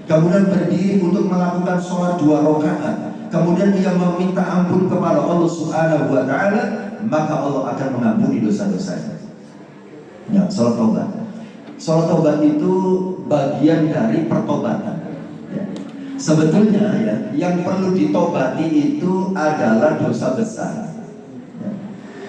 kemudian berdiri untuk melakukan sholat 2 rakaat, kemudian dia meminta ampun kepada Allah Subhanahu wa taala, maka Allah akan mengampuni dosa-dosanya. Ya, sholat taubat. Sholat taubat itu bagian dari pertobatan. Ya. Sebetulnya ya, yang perlu ditobati itu adalah dosa besar. Ya.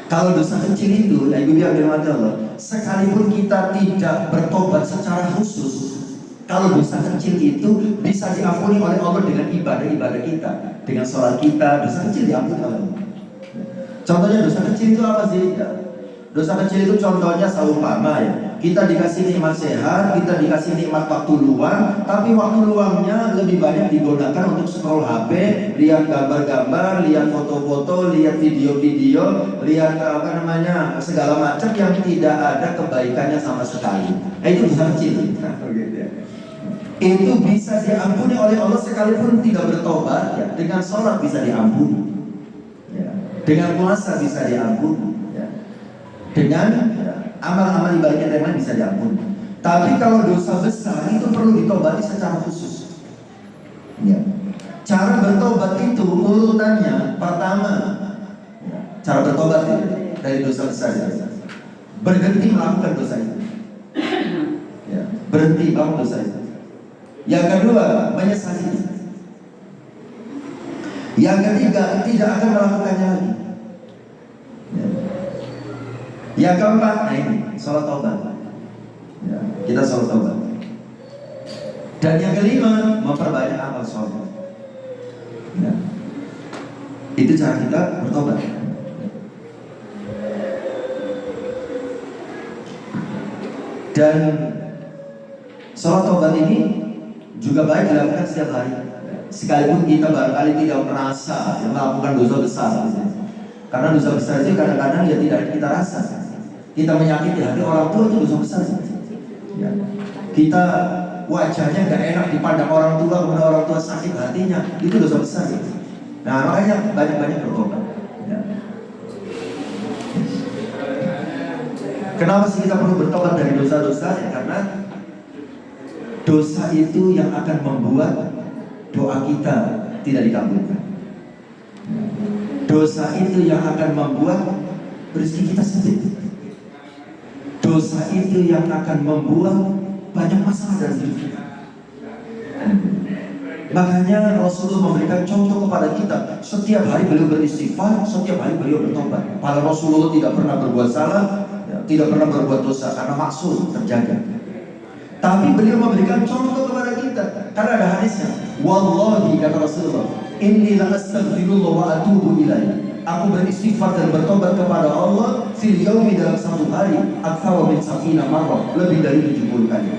Kalau dosa kecil itu, ya Ibu biar Allah, sekalipun kita tidak bertobat secara khusus, kalau dosa kecil itu bisa diampuni oleh Allah dengan ibadah-ibadah kita, dengan sholat kita, dosa kecil diampuni oleh Allah. Contohnya dosa kecil itu apa sih? Ya. Dosa kecil itu contohnya seumpama ya, kita dikasih nikmat sehat, kita dikasih nikmat waktu luang, tapi waktu luangnya lebih banyak digunakan untuk scroll HP, lihat gambar-gambar, lihat foto-foto, lihat video-video, lihat segala macam yang tidak ada kebaikannya sama sekali. Itu dosa kecil. Itu bisa diampuni oleh Allah sekalipun tidak bertobat ya. Dengan sholat bisa diampuni ya. Dengan puasa bisa diampuni ya. Dengan amal-amal ibadah yang lain bisa diampuni. Tapi kalau dosa besar itu perlu ditobati secara khusus ya. Cara bertobat itu urutannya pertama ya. Cara bertobat itu dari dosa besar ya. Berhenti melakukan dosa itu ya. Berhenti melakukan dosa itu. Yang kedua, menyesali. Yang ketiga, tidak akan melakukannya lagi. Ya. Yang keempat, nah ini, sholat taubat. Ya, kita sholat taubat. Dan yang kelima, memperbanyak amal sholat. Ya. Itu cara kita bertobat. Dan sholat taubat ini juga baik dilakukan setiap hari. Sekalipun kita barangkali tidak merasa melakukan dosa besar. Karena dosa besar itu kadang-kadang ya tidak kita rasa. Kita menyakiti hati orang tua itu dosa besar. Ya. Kita wajahnya gak enak dipandang orang tua, kemudian orang tua sakit hatinya, itu dosa besar. Nah makanya banyak-banyak bertobat. Ya. Kenapa sih kita perlu bertobat dari dosa-dosa? Ya, karena dosa itu yang akan membuat doa kita tidak dikabulkan. Dosa itu yang akan membuat rezeki kita sempit. Dosa itu yang akan membuat banyak masalah dalam hidup kita. Makanya Rasulullah memberikan contoh kepada kita. Setiap hari beliau beristighfar, setiap hari beliau bertobat. Padahal Rasulullah tidak pernah berbuat salah, tidak pernah berbuat dosa karena maksum terjaga. Tapi beliau memberikan contoh kepada kita. Karena ada hadisnya. Wallahi, kata Rasulullah, inni la astaghfirullah wa atubu ilaih. Aku beristighfar dan bertobat kepada Allah fil yaumi, dalam satu hari, aktsara min 70 marrah, lebih dari 70 kali.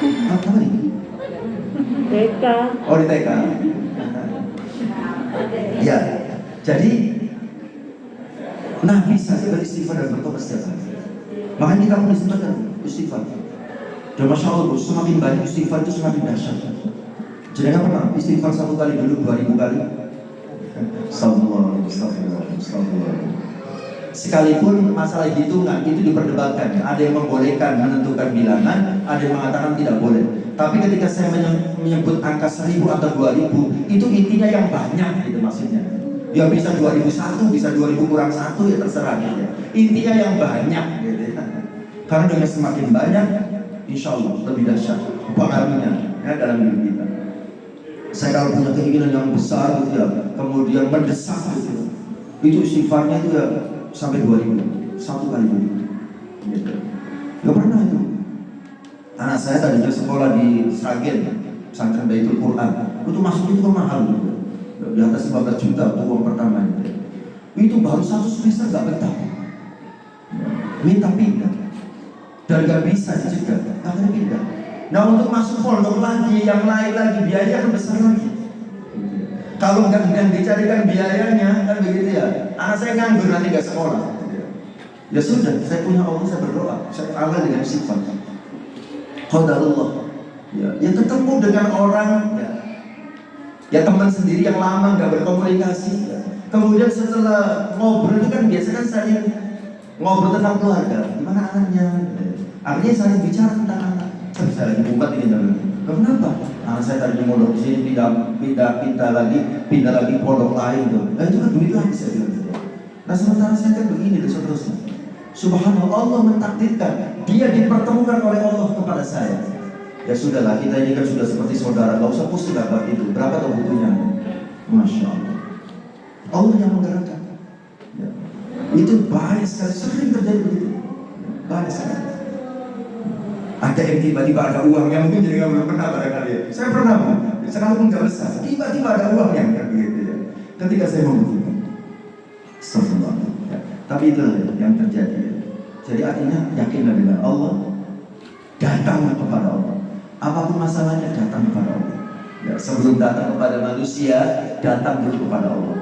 Apa ini? TK. Oh, di TK. Ya, jadi Nabi saja beristighfar dan bertobat setiap hari. Makanya kita harus istighfar istighfar. Dan Masya Allah, semakin banyak istighfar itu semakin dahsyat. Jadi nggak pernah istighfar 1 kali dulu 2000 kali. Astagfirullah. Sekalipun masalah hitungan itu diperdebatkan. Ada yang membolehkan menentukan bilangan, ada yang mengatakan tidak boleh. Tapi ketika saya menyebut angka 1000 atau 2000, itu intinya yang banyak gitu maksudnya. Ya bisa 2001, bisa 2000 kurang 1, ya terserah gitu. Intinya yang banyak gitu ya. Karena dengan semakin banyak, insya Allah lebih dahsyat pengaruhnya ya dalam hidup kita. Saya kalau punya keinginan yang besar gitu ya, kemudian mendesak gitu, itu istighfarnya itu ya sampai 2000, 1 kali gitu. Gak pernah itu. Anak saya tadinya sekolah di Sragen, pesantren Baitul Quran. Itu masuk itu kan mahal gitu. Di atas 15 juta untuk uang pertama gitu. Itu baru 1 semester gak betah. Minta pindah. Dan gak bisa dicegah, akhirnya pindah. Nah untuk masuk pondok lagi, yang lain lagi, biaya akan besar lagi. Kalau nggak dicarikan biayanya, kan begitu ya. Anak saya nganggur nanti nggak sekolah. Ya sudah, saya punya Allah, saya berdoa, saya awal dengan sifat. Qadarullah. Ya ketemu dengan orang, ya teman sendiri yang lama nggak berkomunikasi. Ya. Kemudian setelah ngobrol itu kan biasanya kan saling ngobrol tentang keluarga, gimana anaknya. Artinya saling bicara tentang anak. Saya lagi buka ini dan kenapa? Anak saya tadi mondok di sini pindah lagi pondok lain tuh. Nah itu kan duit lagi saya bilang. Nah sementara saya kan begini dan seterusnya. Subhanallah, Allah mentakdirkan dia dipertemukan oleh Allah kepada saya. Ya sudahlah, kita ini kan sudah seperti saudara, gak usah pusing dapat itu. Berapa tuh butuhnya? Masya Allah. Allah yang menggerakkan. Ya. Itu banyak sekali, sering terjadi begitu. Banyak sekali. Ada yang tiba-tiba ada uangnya, mungkin jadi nggak pernah barangkali ya. Saya pernah, sekalipun nggak besar, tiba-tiba ada uangnya kan begitu ya. Ketika saya membutuhkan, astagfirullah. Ya. Tapi itulah yang terjadi. Ya. Jadi artinya yakinlah dengan Allah, datanglah kepada Allah. Apapun masalahnya datang kepada Allah. Ya, sebelum datang kepada manusia, datang dulu kepada Allah.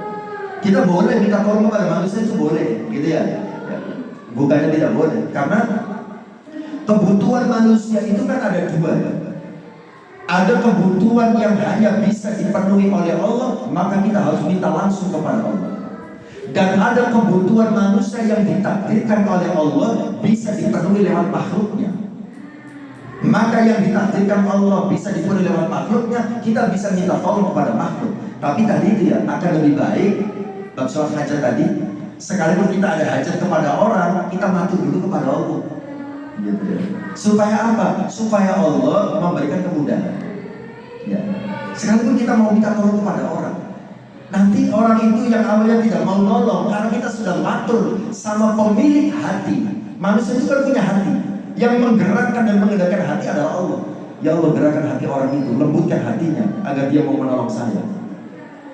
Kita boleh minta tolong kepada manusia itu boleh, gitu ya. Ya. Bukannya tidak boleh, karena kebutuhan manusia itu kan ada dua ya. Ada kebutuhan yang hanya bisa dipenuhi oleh Allah, maka kita harus minta langsung kepada Allah. Dan ada kebutuhan manusia yang ditakdirkan oleh Allah bisa dipenuhi lewat makhluknya. Maka yang ditakdirkan Allah bisa dipenuhi lewat makhluknya, kita bisa minta tolong kepada makhluk. Tapi tadi itu ya akan lebih baik bab soal hajat tadi. Sekalipun kita ada hajat kepada orang, kita matur dulu kepada Allah. Gitu ya. Supaya apa? Supaya Allah memberikan kemudahan. Ya. Sekalipun kita mau minta tolong kepada orang, nanti orang itu yang awalnya tidak mau nolong karena kita sudah matur sama pemilik hati. Manusia itu kan punya hati. Yang menggerakkan dan mengendalikan hati adalah Allah. Ya Allah, gerakkan hati orang itu, lembutkan hatinya agar dia mau menolong saya.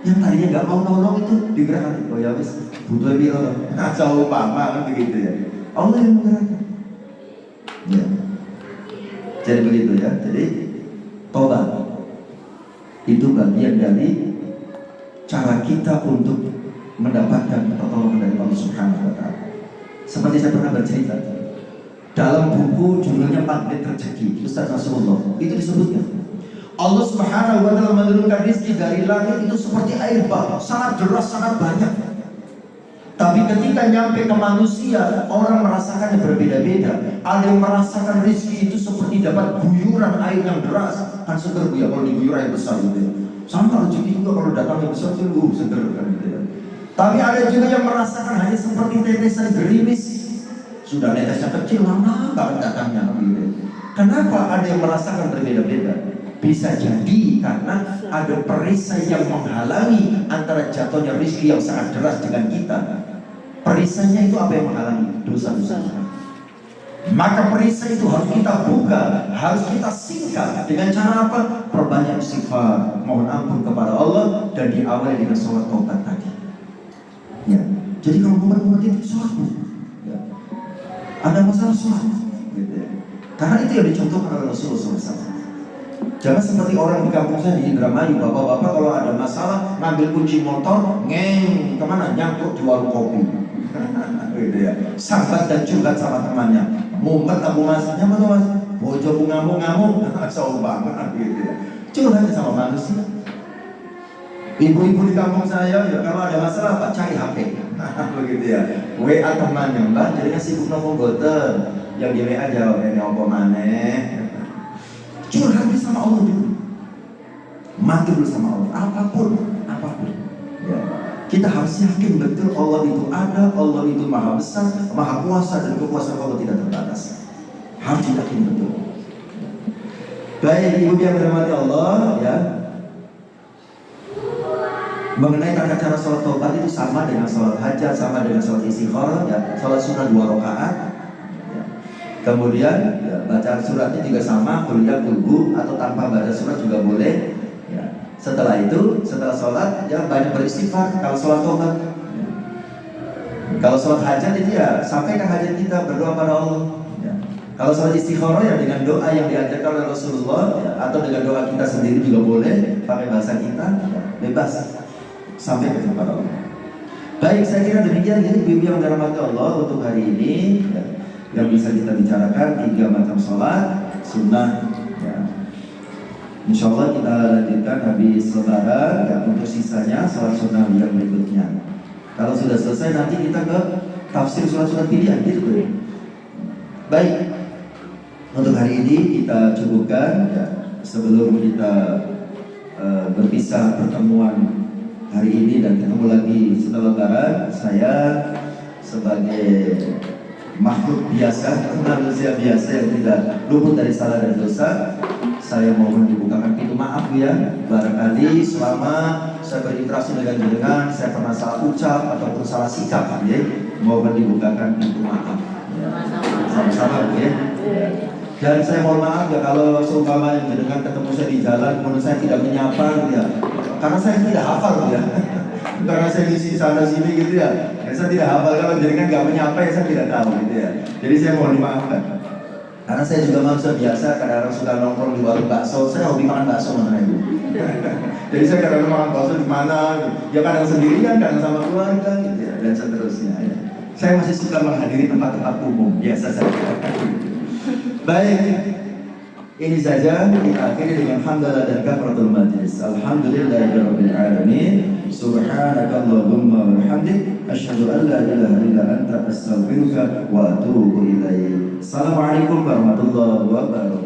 Yang tadinya nggak mau nolong itu digerakkan. Oh ya wis, butuh biro. Nah, jauh paham begitu ya. Allah yang menggerakkan. Ya. Jadi begitu ya. Jadi tobat itu bagian dari cara kita untuk mendapatkan pertolongan dari Allah Subhanahu wa taala. Seperti saya pernah bercerita dalam buku judulnya Magnet Rezeki Ustaz Nasrullah, itu disebutkan Allah Subhanahu wa taala menurunkan rezeki dari langit itu seperti air bah, sangat deras, sangat banyak. Tapi ketika nyampe ke manusia, orang merasakannya berbeda-beda. Ada yang merasakan rezeki itu seperti dapat guyuran air yang deras. Kan seger ya kalau diguyur air besar gitu ya. Sama rezeki juga kalau datangnya besar sih seger kan gitu ya. Tapi ada juga yang merasakan hanya seperti tetesan gerimis. Sudah netesnya kecil, lama banget datangnya gitu. Kenapa ada yang merasakan berbeda-beda? Bisa jadi karena ada perisai yang menghalangi antara jatuhnya rezeki yang sangat deras dengan kita. Perisainya itu apa yang menghalangi? Dosa-dosa. Maka perisai itu harus kita buka, harus kita singkat. Dengan cara apa? Perbanyak istighfar, mohon ampun kepada Allah, dan diawali dengan sholat taubat tadi. Ya. Jadi kalau umat itu sholat, ya. Ada masalah sholat, gitu ya. Karena itu yang dicontohkan oleh Rasulullah SAW. Jangan seperti orang di kampung saya di Indramayu, bapak-bapak kalau ada masalah ngambil kunci motor, kemana? Nyangkut di warung kopi. Gitu ya. Sambat dan curhat sama temannya. Mumpet aku mas, nyapa tuh mas? Bojoku ngamuk-ngamuk, so banget gitu ya. Curhat sama manusia. Ibu-ibu di kampung saya, ya kalau ada masalah Pak cari HP. Begitu ya. WA temannya, Mbak, jadinya sibuk nopo boten. Yang di WA jawab ini apa maneh. Curhat sama Allah dulu. Mati dulu sama Allah. Apapun. Ya. Kita harus yakin betul Allah itu ada, Allah itu maha besar, maha kuasa, dan kekuasaan Allah tidak terbatas. Harus yakin betul. Baik, ibu yang dirahmati Allah, ya. Mengenai tata cara sholat taubat itu sama dengan sholat hajat, sama dengan sholat istikharah, ya. Sholat sunnah 2 rakaat. Ya. Kemudian ya, bacaan suratnya juga sama, kuliah kulhu atau tanpa baca surat juga boleh. Ya. Setelah itu, setelah sholat, ya banyak beristighfar. Kalau sholat taubat, ya. Kalau sholat hajat itu ya sampaikan hajat kita, berdoa pada Allah. Ya. Kalau sholat istikharah ya dengan doa yang diajarkan oleh Rasulullah, ya, atau dengan doa kita sendiri juga boleh, pakai bahasa kita, ya, bebas. Sampai kepada Allah. Baik, saya kira demikian ya ibu yang dirahmati Allah untuk hari ini, ya, yang bisa kita bicarakan 3 macam sholat sunnah. Ya. Insya Allah kita lanjutkan habis lebaran, ya, untuk sisanya sholat sunnah yang berikutnya. Kalau sudah selesai nanti kita ke tafsir surat-surat pilihan gitu. Baik, untuk hari ini kita cukupkan, ya, sebelum kita berpisah pertemuan hari ini dan ketemu lagi setelah lebaran. Saya sebagai makhluk biasa, manusia biasa yang tidak luput dari salah dan dosa, saya mohon dibukakan pintu maaf ya. Barangkali selama saya berinteraksi dengan jenengan saya pernah salah ucap ataupun salah sikap ya, mohon dibukakan pintu maaf ya. Sama-sama ya. Dan saya mohon maaf ya kalau seumpama jenengan ketemu saya di jalan kemudian saya tidak menyapa ya, karena saya tidak hafal ya. Karena saya di sana sini gitu ya. Saya tidak hafal, kalau jenengan nggak menyapa ya saya tidak tahu gitu ya. Jadi saya mohon dimaafkan. Karena saya juga manusia biasa, kadang-kadang suka nongkrong di warung bakso. Saya hobi makan bakso mana ibu. Jadi saya kadang-kadang makan bakso di mana? Ya kadang sendirian, kadang sama keluarga gitu ya, dan seterusnya ya. Saya masih suka menghadiri tempat-tempat umum biasa saja. Baik, ini saja kita akhiri dengan hamdalah dan kafaratul majlis. Alhamdulillahirabbil alamin. Subhanakallahumma wa bihamdik asyhadu an la ilaha illa anta astaghfiruka wa atubu ilaik. Assalamualaikum warahmatullahi wabarakatuh.